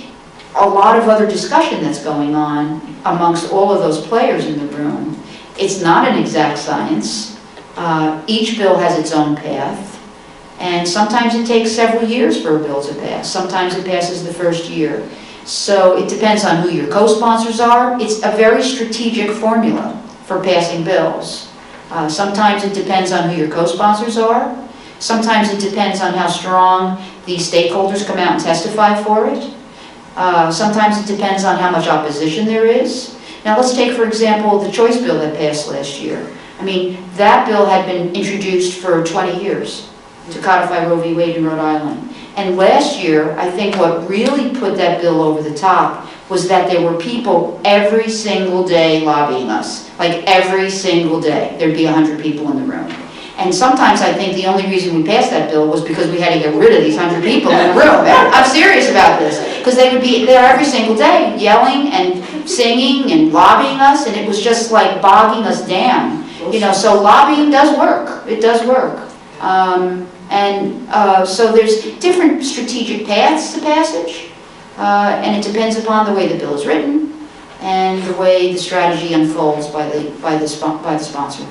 a lot of other discussion that's going on amongst all of those players in the room. It's not an exact science. Each bill has its own path, and sometimes it takes several years for a bill to pass. Sometimes it passes the first year. So it depends on who your co-sponsors are. It's a very strategic formula for passing bills. Sometimes it depends on who your co-sponsors are. Sometimes it depends on how strong the stakeholders come out and testify for it. Sometimes it depends on how much opposition there is. Now let's take, for example, the choice bill that passed last year. I mean, that bill had been introduced for 20 years to codify Roe v. Wade in Rhode Island. And last year, I think what really put that bill over the top was that there were people every single day lobbying us. Like every single day, there'd be 100 people in the room. And sometimes I think the only reason we passed that bill was because we had to get rid of these 100 people in the room. I'm serious about this, because they would be there every single day, yelling and singing and lobbying us, and it was just like bogging us down. You know, so lobbying does work. It does work. So there's different strategic paths to passage, and it depends upon the way the bill is written and the way the strategy unfolds by the sponsor.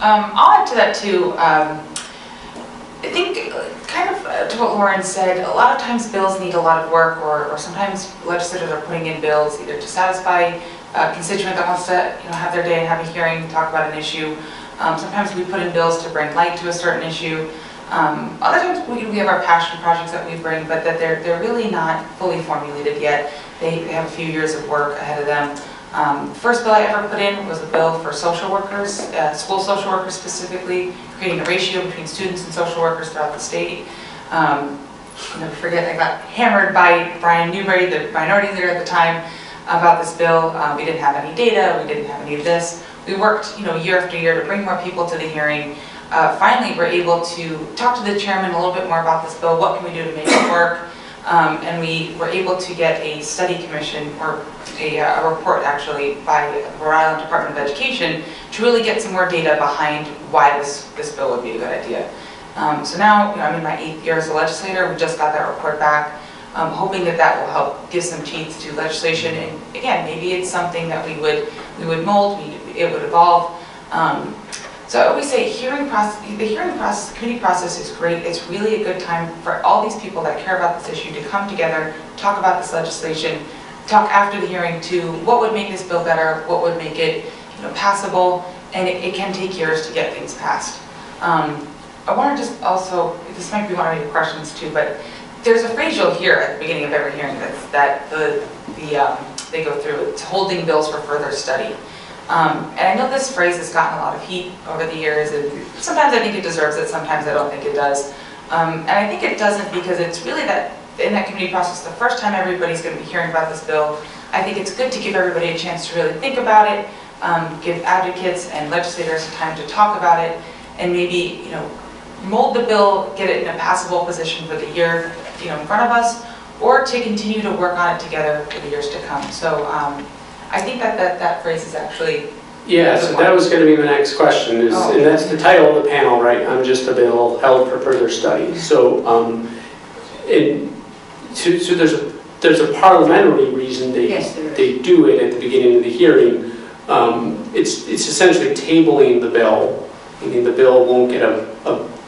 I'll add to that too. I think kind of to what Lauren said, a lot of times bills need a lot of work, or sometimes legislators are putting in bills either to satisfy a constituent that wants to have their day and have a hearing, talk about an issue. Sometimes we put in bills to bring light to a certain issue. Other times we have our passion projects that we bring, but that they're really not fully formulated yet. They have a few years of work ahead of them. The first bill I ever put in was a bill for social workers, school social workers specifically, creating a ratio between students and social workers throughout the state. I'll never forget, I got hammered by Brian Newberry, the minority leader at the time, about this bill. We didn't have any data, we didn't have any of this. We worked, year after year to bring more people to the hearing. Finally, we're able to talk to the chairman a little bit more about this bill. What can we do to make it work? And we were able to get a study commission, or a report actually, by the Rhode Island Department of Education to really get some more data behind why this bill would be a good idea. So now, I'm in my 8th year as a legislator. We just got that report back. I'm hoping that will help give some teeth to legislation. And again, maybe it's something that we would mold, it would evolve. So I always say the hearing process, the committee process is great. It's really a good time for all these people that care about this issue to come together, talk about this legislation, talk after the hearing to what would make this bill better, what would make it passable, and it can take years to get things passed. I want to just also, this might be one of your questions too, but there's a phrase you'll hear at the beginning of every hearing that they go through. It's holding bills for further study. And I know this phrase has gotten a lot of heat over the years, and sometimes I think it deserves it, sometimes I don't think it does. And I think it doesn't because it's really that in that committee process, the first time everybody's going to be hearing about this bill, I think it's good to give everybody a chance to really think about it, give advocates and legislators time to talk about it, and maybe mold the bill, get it in a passable position for the year in front of us, or to continue to work on it together for the years to come. So I think that phrase is actually... Yeah, so that was going to be my next question, and that's the title of the panel, right? I'm just a bill held for further study. So, so there's a parliamentary reason they do it at the beginning of the hearing. It's essentially tabling the bill, meaning the bill won't get a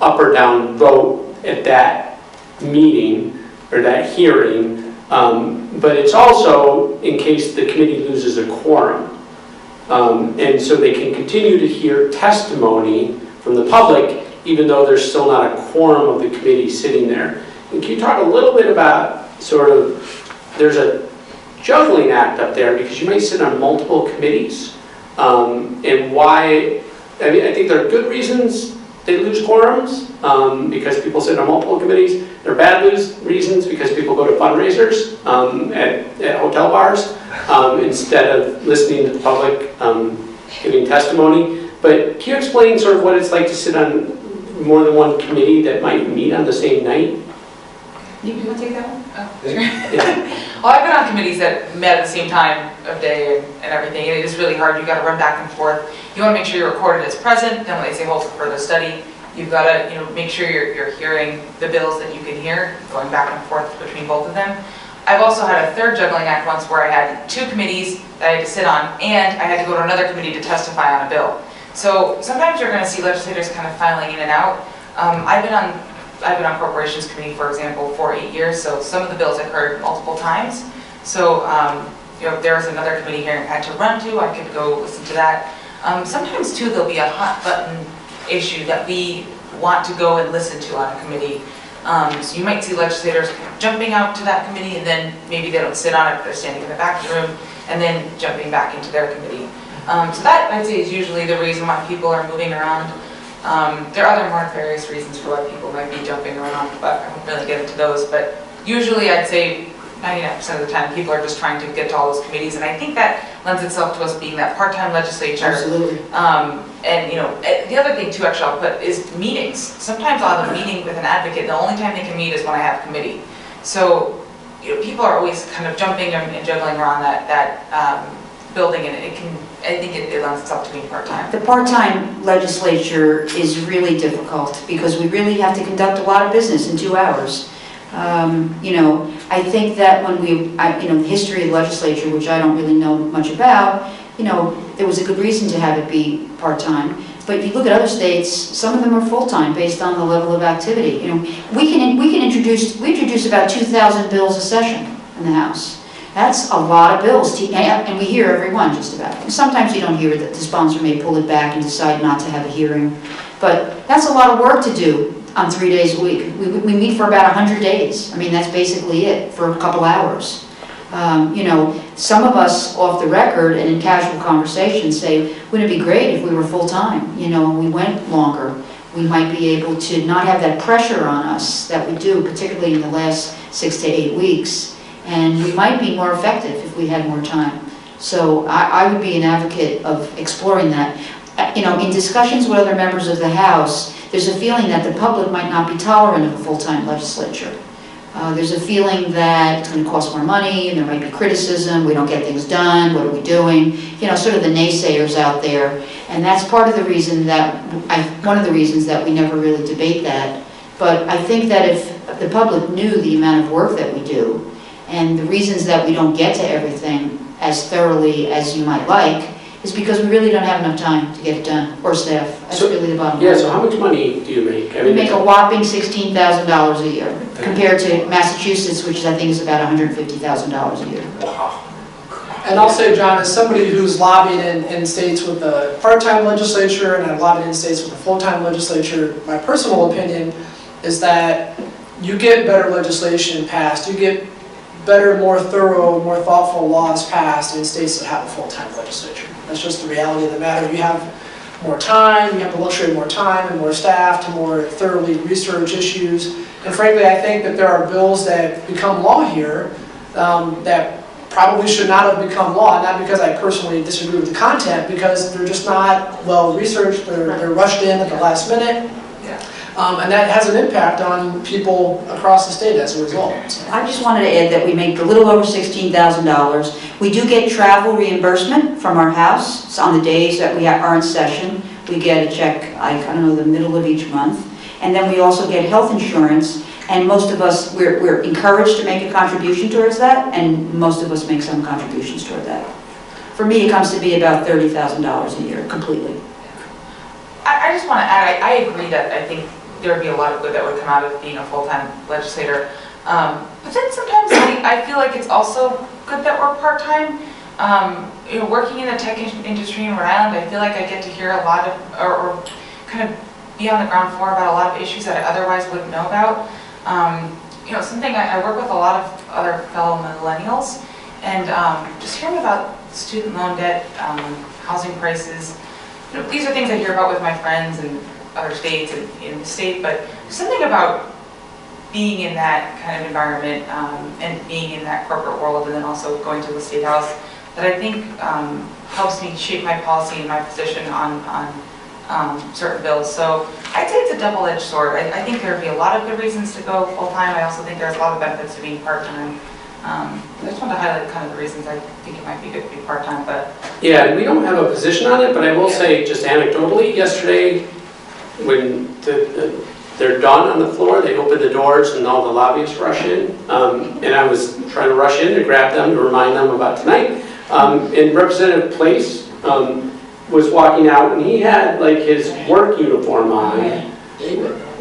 up or down vote at that meeting or that hearing. But it's also in case the committee loses a quorum. And so they can continue to hear testimony from the public, even though there's still not a quorum of the committee sitting there. And can you talk a little bit about there's a juggling act up there because you may sit on multiple committees, and why, I think there are good reasons they lose quorums, because people sit on multiple committees. There are bad reasons because people go to fundraisers at hotel bars instead of listening to the public giving testimony. But can you explain sort of what it's like to sit on more than one committee that might meet on the same night? You want to take that one? Oh, sure. Yeah. Well, I've been on committees that met at the same time of day and everything, and it is really hard. You've got to run back and forth. You want to make sure you're recorded as present. Then when they say hold for further study, you've got to make sure you're hearing the bills that you can hear, going back and forth between both of them. I've also had a third juggling act once where I had 2 committees that I had to sit on, and I had to go to another committee to testify on a bill. So sometimes you're going to see legislators kind of filing in and out. I've been on Corporations Committee, for example, for 8 years, so some of the bills I've heard multiple times. So, if there was another committee hearing I had to run to, I could go listen to that. Sometimes, too, there'll be a hot button issue that we want to go and listen to on a committee. So you might see legislators jumping out to that committee, and then maybe they don't sit on it, but they're standing in the back of the room, and then jumping back into their committee. So that, I'd say, is usually the reason why people are moving around. There are other more nefarious reasons for why people might be jumping around, but I won't really get into those. But usually I'd say 99% of the time, people are just trying to get to all those committees, and I think that lends itself to us being that part-time legislature. Absolutely. And the other thing too, actually, I'll put is meetings. Sometimes I'll have a meeting with an advocate, the only time they can meet is when I have committee. So, people are always kind of jumping and juggling around that building, and I think it lends itself to being part-time. The part-time legislature is really difficult because we really have to conduct a lot of business in 2 hours. I think that when the history of the legislature, which I don't really know much about, there was a good reason to have it be part-time. But if you look at other states, some of them are full-time based on the level of activity. We introduce about 2,000 bills a session in the House. That's a lot of bills, and we hear every one just about. And sometimes you don't hear that the sponsor may pull it back and decide not to have a hearing. But that's a lot of work to do on 3 days a week. We meet for about 100 days. I mean, that's basically it for a couple hours. Some of us off the record and in casual conversation say, wouldn't it be great if we were full-time? We went longer. We might be able to not have that pressure on us that we do, particularly in the last 6 to 8 weeks. And we might be more effective if we had more time. So I would be an advocate of exploring that. In discussions with other members of the House, there's a feeling that the public might not be tolerant of a full-time legislature. There's a feeling that it's going to cost more money, and there might be criticism, we don't get things done, what are we doing? Sort of the naysayers out there. And that's part of the reason one of the reasons that we never really debate that. But I think that if the public knew the amount of work that we do, and the reasons that we don't get to everything as thoroughly as you might like, is because we really don't have enough time to get it done, or staff. That's really the bottom line. Yeah, so how much money do you make? We make a whopping $16,000 a year, compared to Massachusetts, which I think is about $150,000 a year. Wow. And I'll say, John, as somebody who's lobbied in states with a part-time legislature and I've lobbied in states with a full-time legislature, my personal opinion is that you get better legislation passed, you get better, more thorough, more thoughtful laws passed in states that have a full-time legislature. That's just the reality of the matter. You have more time, you have the luxury of more time and more staff to more thoroughly research issues. And frankly, I think that there are bills that become law here that probably should not have become law, not because I personally disagree with the content, because they're just not well researched, they're rushed in at the last minute. And that has an impact on people across the state as a result. I just wanted to add that we make a little over $16,000. We do get travel reimbursement from our House. So on the days that we are in session, we get a check, I don't know, the middle of each month. And then we also get health insurance. And most of us, we're encouraged to make a contribution towards that, and most of us make some contributions toward that. For me, it comes to be about $30,000 a year, completely. I just want to add, I agree that I think there would be a lot of good that would come out of being a full-time legislator. But then sometimes I feel like it's also good that we're part-time. Working in the tech industry in Rhode Island, I feel like I get to hear a lot of, or kind of be on the ground floor about a lot of issues that I otherwise wouldn't know about. Something I work with a lot of other fellow millennials, and just hearing about student loan debt, housing prices. These are things I hear about with my friends in other states and in the state, but something about being in that kind of environment and being in that corporate world, and then also going to the state house, that I think helps me shape my policy and my position on certain bills. So I'd say it's a double-edged sword. I think there would be a lot of good reasons to go full-time. I also think there's a lot of benefits to being part-time. I just wanted to highlight kind of the reasons I think it might be good to be part-time, but... Yeah, we don't have a position on it, but I will say just anecdotally, yesterday when they're done on the floor, they open the doors and all the lobbyists rush in. And I was trying to rush in to grab them to remind them about tonight. And Representative Place was walking out, and he had like his work uniform on.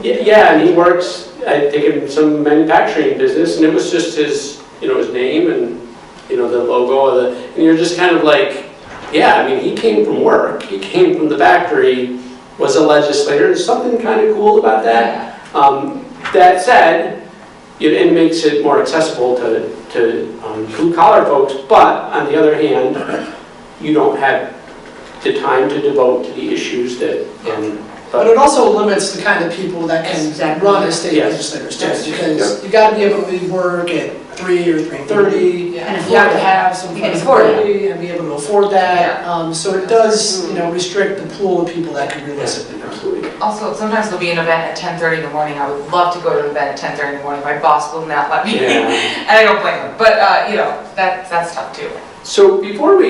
Yeah, and he works, I think, in some manufacturing business, and it was just his, his name and, the logo of the, and you're just kind of like, yeah, I mean, he came from work, he came from the factory, was a legislator. There's something kind of cool about that. That said, it makes it more accessible to blue-collar folks, but on the other hand, you don't have the time to devote to the issues that But it also limits the kind of people that can Exactly. run as state Yes. legislators too, Yes. because you gotta be able to leave work at 3 or 3:30. And You have to afford it. have some You can afford it. flexibility and be able to afford that. So it does, restrict the pool of people that can realistically run. Absolutely. Also, sometimes there'll be an event at 10:30 in the morning. I would love to go to an event at 10:30 in the morning. My boss will not let me. Yeah. And I don't blame him. But, that's tough too. So before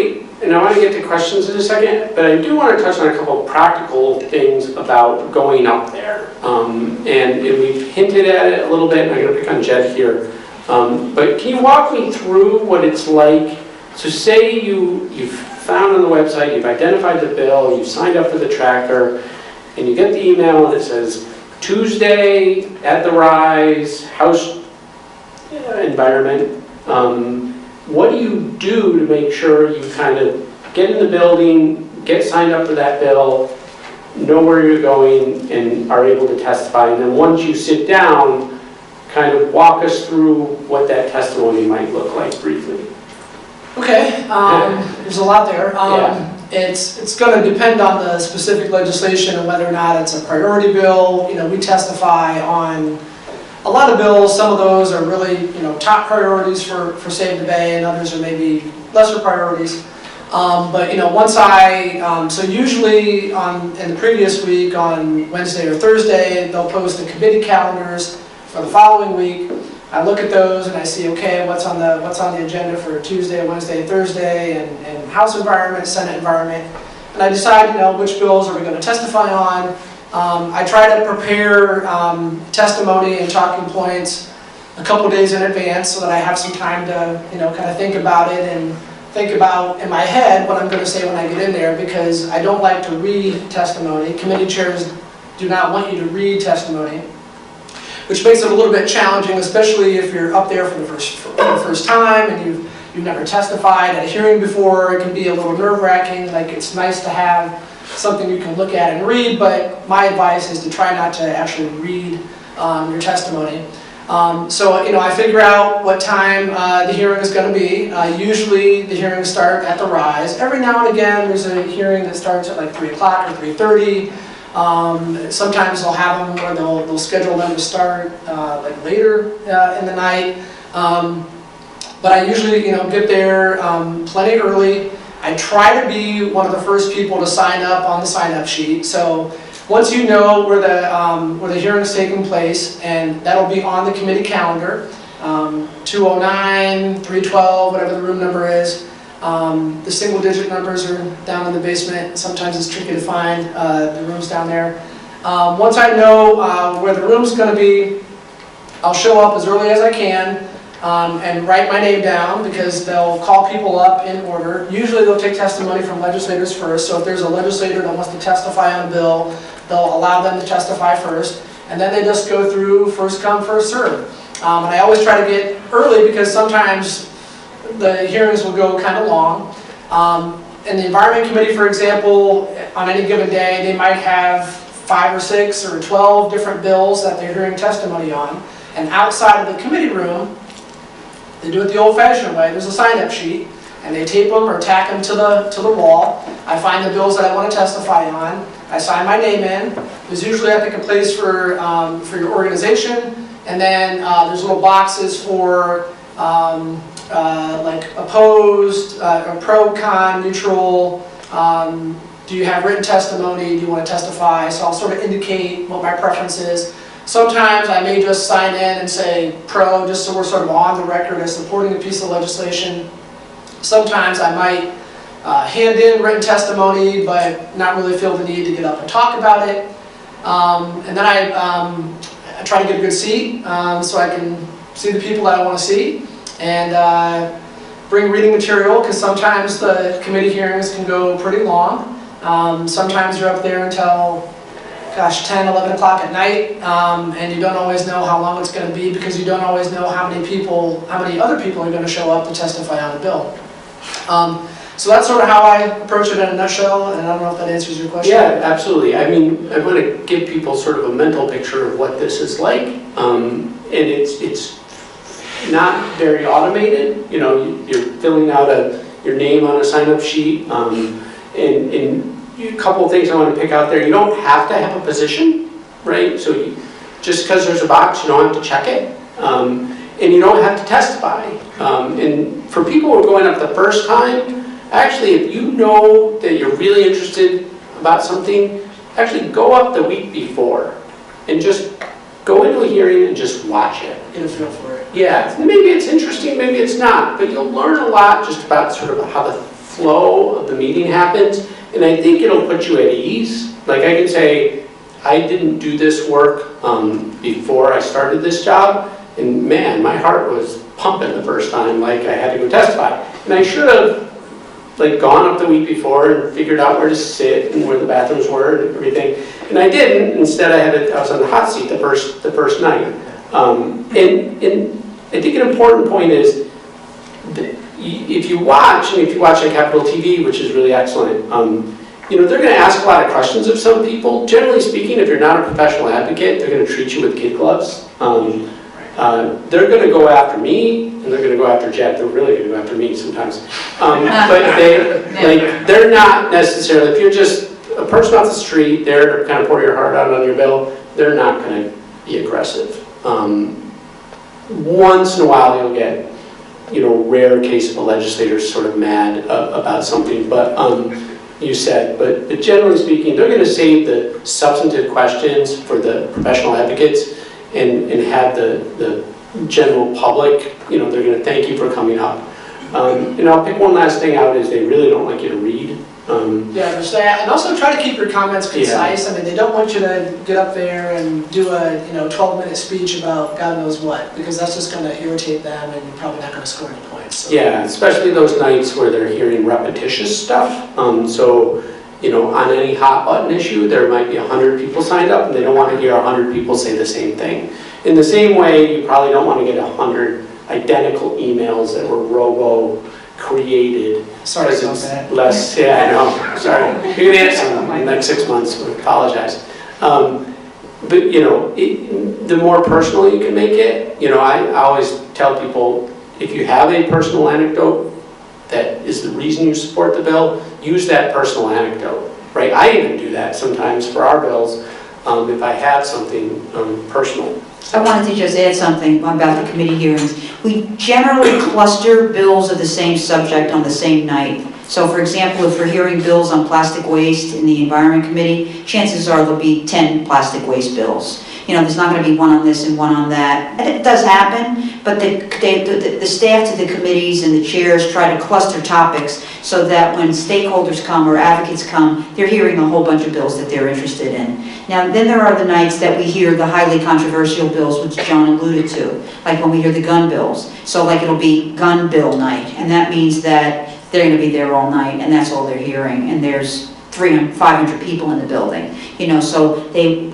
and I want to get to questions in a second, but I do want to touch on a couple of practical things about going up there. And we've hinted at it a little bit, and I'm going to pick on Jed here. But can you walk me through what it's like? So say you've found on the website, you've identified the bill, you've signed up for the tracker, and you get the email and it says, Tuesday at the Rise, House environment. What do you do to make sure you kind of get in the building, get signed up for that bill, know where you're going, and are able to testify? And then once you sit down, kind of walk us through what that testimony might look like briefly. Okay, there's a lot there. It's going to depend on the specific legislation and whether or not it's a priority bill. We testify on a lot of bills. Some of those are really, top priorities for Save the Bay, and others are maybe lesser priorities. But once so usually in the previous week on Wednesday or Thursday, they'll post the committee calendars for the following week. I look at those and I see, okay, what's on the agenda for Tuesday, Wednesday, Thursday, and House environment, Senate environment, and I decide, which bills are we going to testify on. I try to prepare testimony and talking points a couple days in advance so that I have some time to, kind of think about it and think about in my head what I'm going to say when I get in there, because I don't like to read testimony. Committee chairs do not want you to read testimony, which makes it a little bit challenging, especially if you're up there for the first time and you've never testified at a hearing before. It can be a little nerve-wracking. Like, it's nice to have something you can look at and read, but my advice is to try not to actually read your testimony. So I figure out what time the hearing is going to be. Usually the hearings start at the Rise. Every now and again there's a hearing that starts at like 3 o'clock or 3:30. Sometimes they'll have them where they'll schedule them to start like later in the night. But I usually get there plenty early. I try to be one of the first people to sign up on the sign-up sheet. So once you know where the hearing is taking place, and that'll be on the committee calendar, 209, 312, whatever the room number is. The single-digit numbers are down in the basement. Sometimes it's tricky to find the rooms down there. Once I know where the room's going to be, I'll show up as early as I can and write my name down, because they'll call people up in order. Usually they'll take testimony from legislators first. So if there's a legislator that wants to testify on a bill, they'll allow them to testify first, and then they just go through first come, first serve. And I always try to get early, because sometimes the hearings will go kind of long. In the Environment Committee, for example, on any given day, they might have 5 or 6 or 12 different bills that they're hearing testimony on. And outside of the committee room, they do it the old-fashioned way. There's a sign-up sheet, and they tape them or tack them to the wall. I find the bills that I want to testify on. I sign my name in. There's usually, I think, a place for your organization, and then there's little boxes for like opposed, or pro, con, neutral. Do you have written testimony? Do you want to testify? So I'll sort of indicate what my preference is. Sometimes I may just sign in and say pro, just so we're sort of on the record as supporting a piece of legislation. Sometimes I might hand in written testimony, but not really feel the need to get up and talk about it. And then I try to get a good seat so I can see the people that I want to see, and bring reading material, because sometimes the committee hearings can go pretty long. Sometimes you're up there until 10, 11 o'clock at night, and you don't always know how long it's going to be, because you don't always know how many other people are going to show up to testify on a bill. So that's sort of how I approach it in a nutshell, and I don't know if that answers your question. Yeah, absolutely. I mean, I want to give people sort of a mental picture of what this is like, and it's not very automated. You're filling out your name on a sign-up sheet, and a couple of things I want to pick out there. You don't have to have a position, right? So just because there's a box, you don't have to check it. And you don't have to testify. And for people who are going up the first time, actually, if you know that you're really interested about something, actually go up the week before and just go into a hearing and just watch it. Get a feel for it. Yeah, maybe it's interesting, maybe it's not, but you'll learn a lot just about sort of how the flow of the meeting happens, and I think it'll put you at ease. Like I can say, I didn't do this work before I started this job, and man, my heart was pumping the first time, like I had to go testify. And I should have like gone up the week before and figured out where to sit and where the bathrooms were and everything. And I didn't. Instead, I was on the hot seat the first night. And I think an important point is that if you watch on Capitol TV, which is really excellent, you know, they're going to ask a lot of questions of some people. Generally speaking, if you're not a professional advocate, they're going to treat you with kid gloves. They're going to go after me, and they're going to go after Jack. They're really going to go after me sometimes. But they're not necessarily, if you're just a person off the street there to kind of pour your heart out on your bill, they're not going to be aggressive. Once in a while you'll get, you know, rare case of a legislator sort of mad about something, but but generally speaking, they're going to save the substantive questions for the professional advocates and have the general public, you know, they're going to thank you for coming up. And I'll pick one last thing out is they really don't like you to read. And also try to keep your comments concise. I mean, they don't want you to get up there and do a 12-minute speech about God knows what, because that's just going to irritate them, and you're probably not going to score any points. So. Yeah, especially those nights where they're hearing repetitious stuff. So, you know, on any hot button issue, there might be 100 people signed up, and they don't want to hear 100 people say the same thing. In the same way, you probably don't want to get 100 identical emails that were robo-created. Sorry about that. Less, yeah, I know. Sorry. You're going to get some in the next 6 months. I apologize. But, you know, the more personal you can make it, you know, I always tell people, if you have a personal anecdote that is the reason you support the bill, use that personal anecdote, right? I even do that sometimes for our bills if I have something personal. I wanted to just add something about the committee hearings. We generally cluster bills of the same subject on the same night. So for example, if we're hearing bills on plastic waste in the Environment Committee, chances are there'll be 10 plastic waste bills. You know, there's not going to be one on this and one on that. And it does happen, but the staff to the committees and the chairs try to cluster topics so that when stakeholders come or advocates come, they're hearing a whole bunch of bills that they're interested in. Now, then there are the nights that we hear the highly controversial bills, which John alluded to, like when we hear the gun bills. So like it'll be gun bill night, and that means that they're going to be there all night, and that's all they're hearing. And there's 300, 500 people in the building, you know. So they, in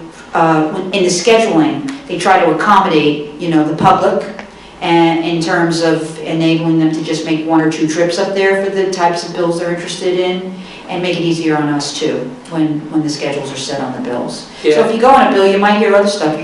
the scheduling, they try to accommodate, you know, the public, and in terms of enabling them to just make 1 or 2 trips up there for the types of bills they're interested in, and make it easier on us too when the schedules are set on the bills. Yeah. So if you go on a bill, you might hear other stuff.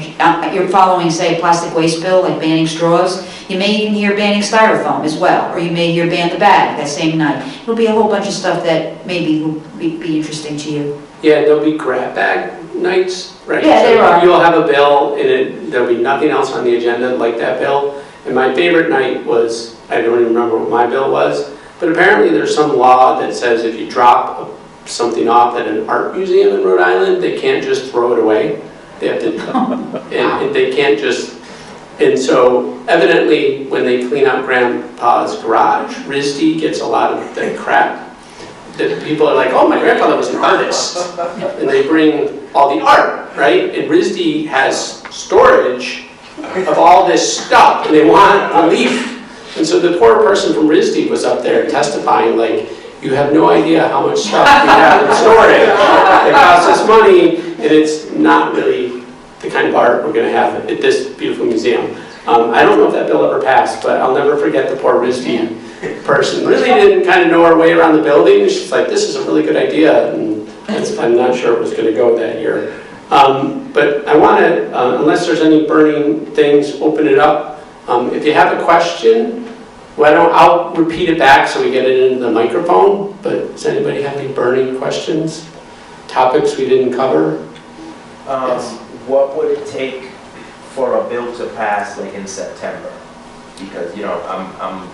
You're following, say, a plastic waste bill, like banning straws. You may even hear banning styrofoam as well, or you may hear ban the bag that same night. It'll be a whole bunch of stuff that maybe will be interesting to you. Yeah, there'll be grab bag nights, right? Yeah, there are. You'll have a bill, and there'll be nothing else on the agenda like that bill. And my favorite night was, I don't even remember what my bill was, but apparently there's some law that says if you drop something off at an art museum in Rhode Island, they can't just throw it away. They have to, and they can't just, and so evidently when they clean out Grandpa's garage, RISD gets a lot of the crap. That people are like, oh, my grandfather was an artist. And they bring all the art, right? And RISD has storage of all this stuff, and they want relief. And so the poor person from RISD was up there testifying, like, you have no idea how much stuff we have in storage. It costs us money, and it's not really the kind of art we're going to have at this beautiful museum. I don't know if that bill ever passed, but I'll never forget the poor RISD person. Really didn't kind of know her way around the building. She's like, this is a really good idea, and I'm not sure it was going to go that year. But I want to, unless there's any burning things, open it up. If you have a question, I'll repeat it back so we get it into the microphone, but does anybody have any burning questions? topics we didn't cover? Yes. What would it take for a bill to pass like in September? Because, you know, I'm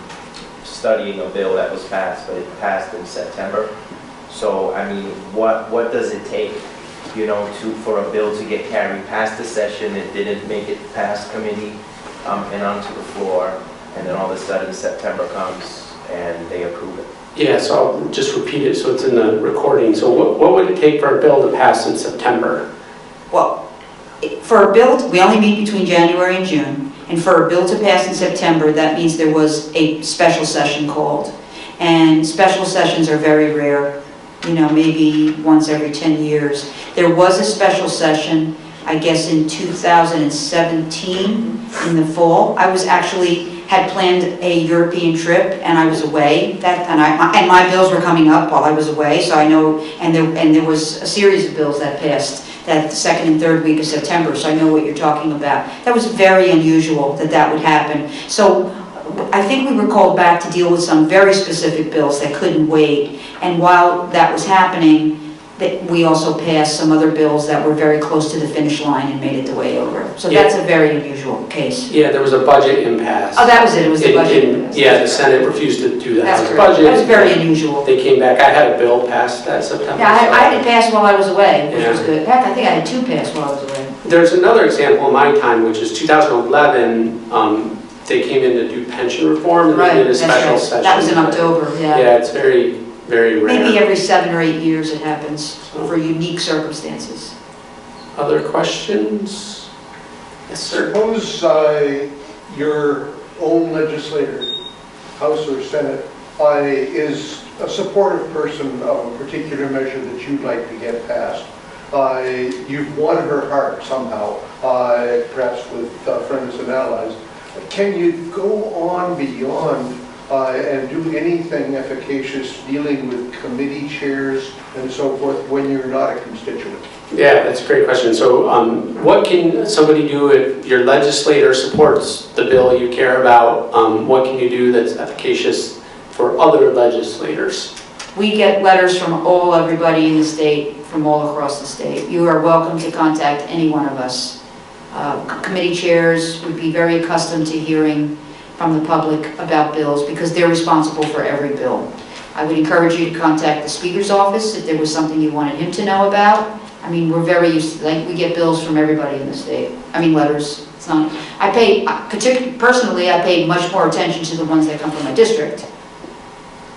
studying a bill that was passed, but it passed in September. So, I mean, what does it take, you know, for a bill to get carried past the session? It didn't make it past committee and onto the floor, and then all of a sudden September comes and they approve it. Yeah, so I'll just repeat it so it's in the recording. So what would it take for a bill to pass in September? Well, for a bill, we only meet between January and June, and for a bill to pass in September, that means there was a special session called. And special sessions are very rare, you know, maybe once every 10 years. There was a special session, I guess in 2017 in the fall. I was actually had planned a European trip and I was away, and my bills were coming up while I was away, so I know, and there was a series of bills that passed that second and third week of September, so I know what you're talking about. That was very unusual that would happen. So I think we were called back to deal with some very specific bills that couldn't wait, and while that was happening, we also passed some other bills that were very close to the finish line and made it the way over. So that's a very unusual case. Yeah, there was a budget impasse. Oh, that was it, it was the budget impasse. Yeah, the Senate refused to do the That's House correct. budget. That was very unusual. They came back, I had a bill passed that September. Yeah, I had it passed while I was away, which was Yeah. good. In fact, I think I had two passed while I was away. There's another example in my time, which is 2011, they came in to do pension reform and they did a That's special right. session. That was in October, yeah. Yeah, it's very, very rare. Maybe every 7 or 8 years it happens for unique circumstances. Other questions? Yes, sir. Suppose your own legislator, House or Senate, is a supportive person of a particular measure that you'd like to get passed. You've won her heart somehow, perhaps with friends and allies. Can you go on beyond and do anything efficacious dealing with committee chairs and so forth when you're not a constituent? Yeah, that's a great question. So what can somebody do if your legislator supports the bill you care about? What can you do that's efficacious for other legislators? We get letters from everybody in the state, from all across the state. You are welcome to contact any one of us. Committee chairs would be very accustomed to hearing from the public about bills because they're responsible for every bill. I would encourage you to contact the Speaker's office if there was something you wanted him to know about. I mean, we're very used to, like, we get bills from everybody in the state. I mean, letters. It's not, personally, I pay much more attention to the ones that come from my district.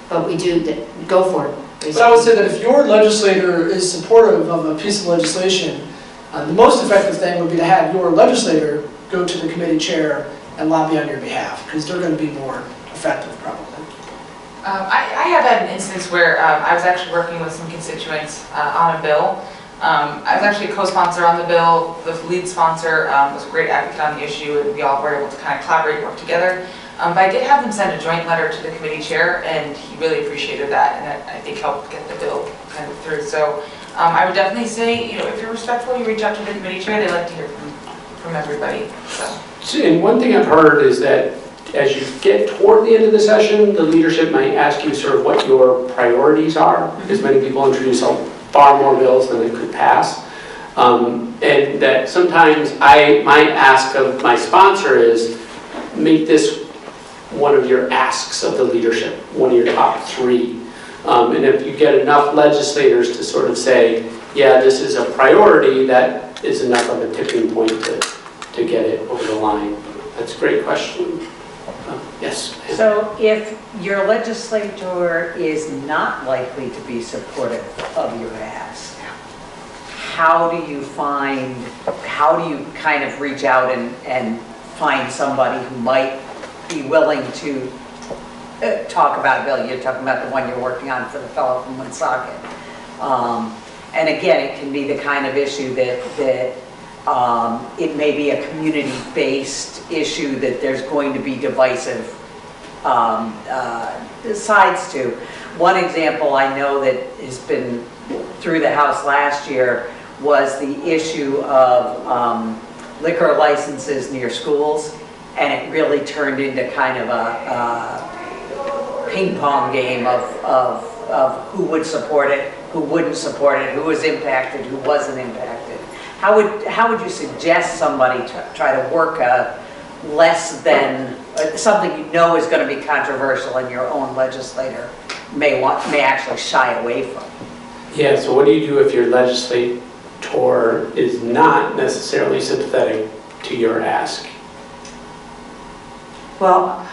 But we do, go for it. But I would say that if your legislator is supportive of a piece of legislation, the most effective thing would be to have your legislator go to the committee chair and lobby on your behalf, because they're going to be more effective, probably. I have had an instance where I was actually working with some constituents on a bill. I was actually a co-sponsor on the bill. The lead sponsor was a great advocate on the issue, and we all were able to kind of collaborate and work together. But I did have them send a joint letter to the committee chair, and he really appreciated that, and that I think helped get the bill kind of through. So I would definitely say, you know, if you're respectful, you reach out to the committee chair. They like to hear from everybody. So. And one thing I've heard is that as you get toward the end of the session, the leadership might ask you sort of what your priorities are, because many people introduce far more bills than they could pass. And that sometimes my ask of my sponsor is, make this one of your asks of the leadership, one of your top 3. And if you get enough legislators to sort of say, yeah, this is a priority, that is enough of a tipping point to get it over the line. That's a great question. Yes. So if your legislator is not likely to be supportive of your ask, how do you kind of reach out and find somebody who might be willing to talk about a bill? You're talking about the one you're working on for the fellow from Woonsocket. And again, it can be the kind of issue that it may be a community-based issue that there's going to be divisive sides to. One example I know that has been through the House last year was the issue of liquor licenses near schools, and it really turned into kind of a ping pong game of who would support it, who wouldn't support it, who was impacted, who wasn't impacted. How would you suggest somebody try to work a less than, something you know is going to be controversial and your own legislator may actually shy away from? Yeah, so what do you do if your legislator is not necessarily sympathetic to your ask? Well,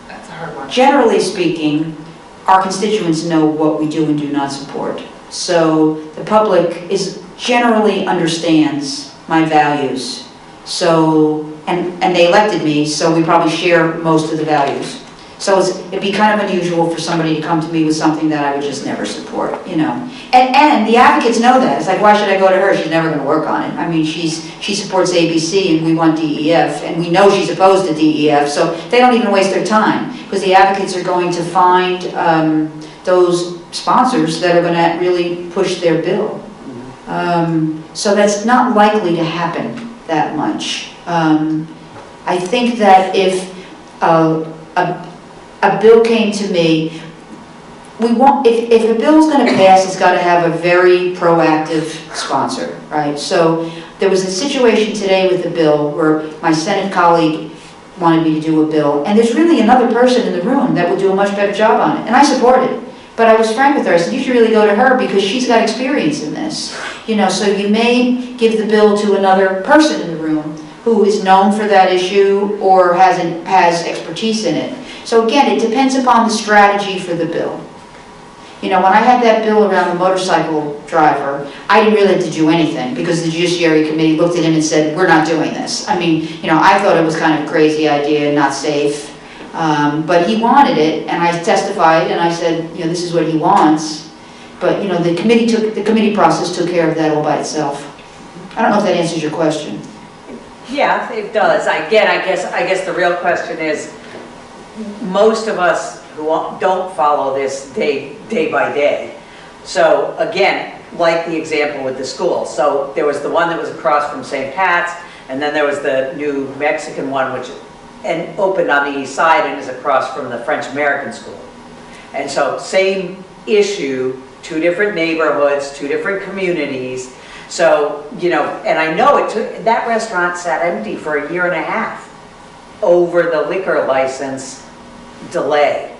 That's a hard one. generally speaking, our constituents know what we do and do not support. So the public generally understands my values. So, and they elected me, so we probably share most of the values. So it'd be kind of unusual for somebody to come to me with something that I would just never support, you know. And the advocates know that. It's like, why should I go to her? She's never going to work on it. I mean, she supports ABC and we want DEF, and we know she's opposed to DEF, so they don't even waste their time, because the advocates are going to find those sponsors that are going to really push their bill. So that's not likely to happen that much. I think that if a bill came to me, if a bill's going to pass, it's got to have a very proactive sponsor, right? So there was a situation today with the bill where my Senate colleague wanted me to do a bill, and there's really another person in the room that would do a much better job on it, and I support it. But I was frank with her. I said, you should really go to her because she's got experience in this. You know, so you may give the bill to another person in the room who is known for that issue or has expertise in it. So again, it depends upon the strategy for the bill. You know, when I had that bill around the motorcycle driver, I didn't really have to do anything because the Judiciary Committee looked at him and said, we're not doing this. I mean, you know, I thought it was kind of a crazy idea, not safe. But he wanted it, and I testified, and I said, you know, this is what he wants. But, you know, the committee process took care of that all by itself. I don't know if that answers your question. Yeah, it does. Again, I guess the real question is, most of us who don't follow this day by day. So again, like the example with the school. So there was the one that was across from St. Pat's, and then there was the New Mexican one, which opened on the east side and is across from the French American school. And so same issue, two different neighborhoods, two different communities. So, you know, and I know that restaurant sat empty for a year and a half over the liquor license delay.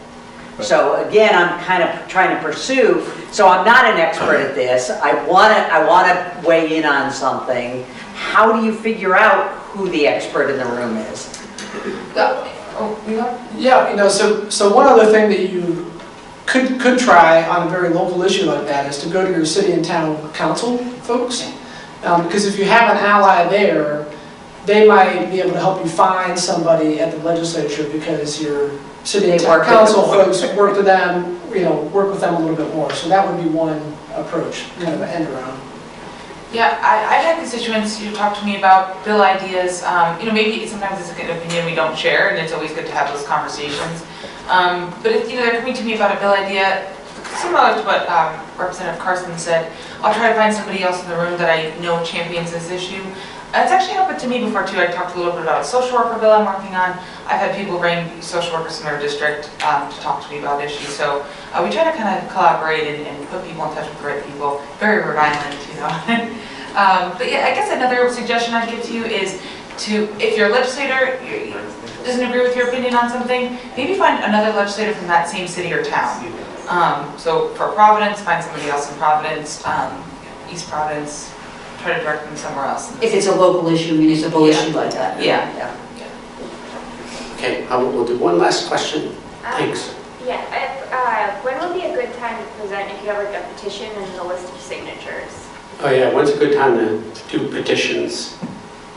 So again, I'm kind of trying to pursue, so I'm not an expert at this. I want to weigh in on something. How do you figure out who the expert in the room is? Yeah, you know, so one other thing that you could try on a very local issue like that is to go to your city and town council folks. Because if you have an ally there, they might be able to help you find somebody at the legislature because your city and town council folks work with them, you know, work with them a little bit more. So that would be one approach, kind of an end around. Yeah, I've had constituents who talk to me about bill ideas. You know, maybe sometimes it's an opinion we don't share, and it's always good to have those conversations. But if, you know, they're coming to me about a bill idea, similar to what Representative Carson said, I'll try to find somebody else in the room that I know champions this issue. It's actually happened to me before too. I talked a little bit about a social worker bill I'm working on. I've had people bring social workers in their district to talk to me about issues. So we try to kind of collaborate and put people in touch with the right people. Very Rhode Island, you know. But yeah, I guess another suggestion I'd give to you is if your legislator doesn't agree with your opinion on something, maybe find another legislator from that same city or town. So for Providence, find somebody else in Providence, East Providence. Try to direct them somewhere else. If it's a local issue, municipal issue like that. Yeah. Okay, we'll do one last question. Thanks. Yeah, when would be a good time to present if you have like a petition and a list of signatures? Oh yeah, when's a good time to do petitions?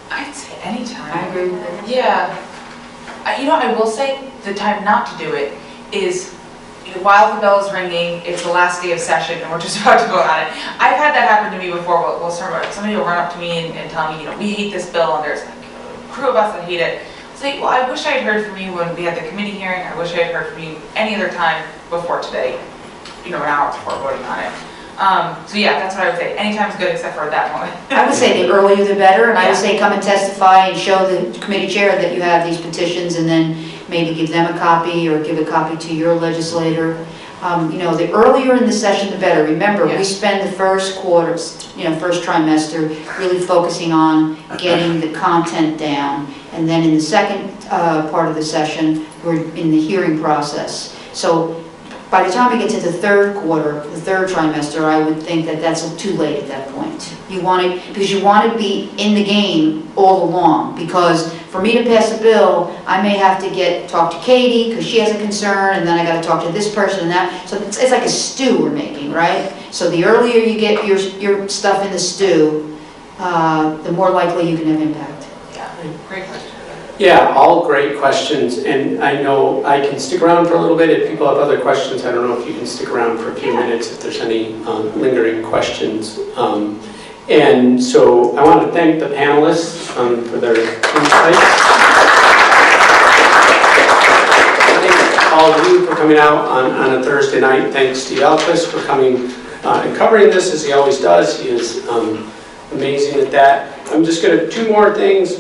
I'd say anytime. I agree with that. Yeah. You know, I will say the time not to do it is while the bell is ringing, it's the last day of session, and we're just about to vote on it. I've had that happen to me before. Well, somebody will run up to me and tell me, you know, we hate this bill, and there's like a crew of us that hate it. It's like, well, I wish I had heard from you when we had the committee hearing. I wish I had heard from you any other time before today, you know, an hour before voting on it. So yeah, that's what I would say. Anytime's good except for that moment. I would say the earlier the better, and I would say come and testify and show the committee chair that you have these petitions, and then maybe give them a copy or give a copy to your legislator. The earlier in the session, the better. Remember, we Yes. spend the first quarter, first trimester really focusing on getting the content down. And then in the second part of the session, we're in the hearing process. So by the time we get to the third quarter, the third trimester, I would think that that's too late at that point. Because you want to be in the game all along. Because for me to pass a bill, I may have to talk to Katie because she has a concern, and then I got to talk to this person and that. So it's like a stew we're making, right? So the earlier you get your stuff in the stew, the more likely you can have impact. Yeah, great question. Yeah, all great questions, and I know I can stick around for a little bit if people have other questions. I don't know if you can stick around for a few minutes if there's any lingering questions. And so I want to thank the panelists for their insights. Thank all of you for coming out on a Thursday night. Thanks to Elvis for coming and covering this as he always does. He is amazing at that. I'm just going to, two more things,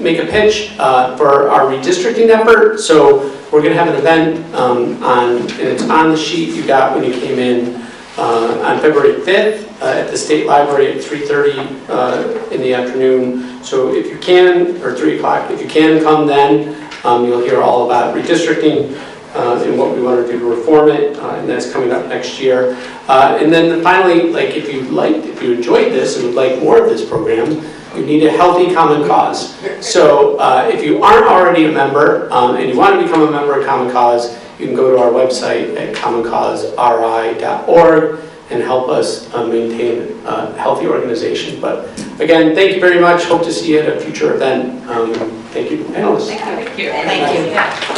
make a pitch for our redistricting effort. So we're going to have an event and it's on the sheet you got when you came in on February 5th at the State Library at 3:30 in the afternoon. So if you can, or 3 o'clock, if you can come then, you'll hear all about redistricting and what we want to do to reform it, and that's coming up next year. And then finally, if you enjoyed this and would like more of this program, you need a healthy common cause. So if you aren't already a member and you want to become a member of Common Cause, you can go to our website at commoncauseri.org and help us maintain a healthy organization. But again, thank you very much. Hope to see you at a future event. Thank you, panelists. Thank you. Thank you. Yeah.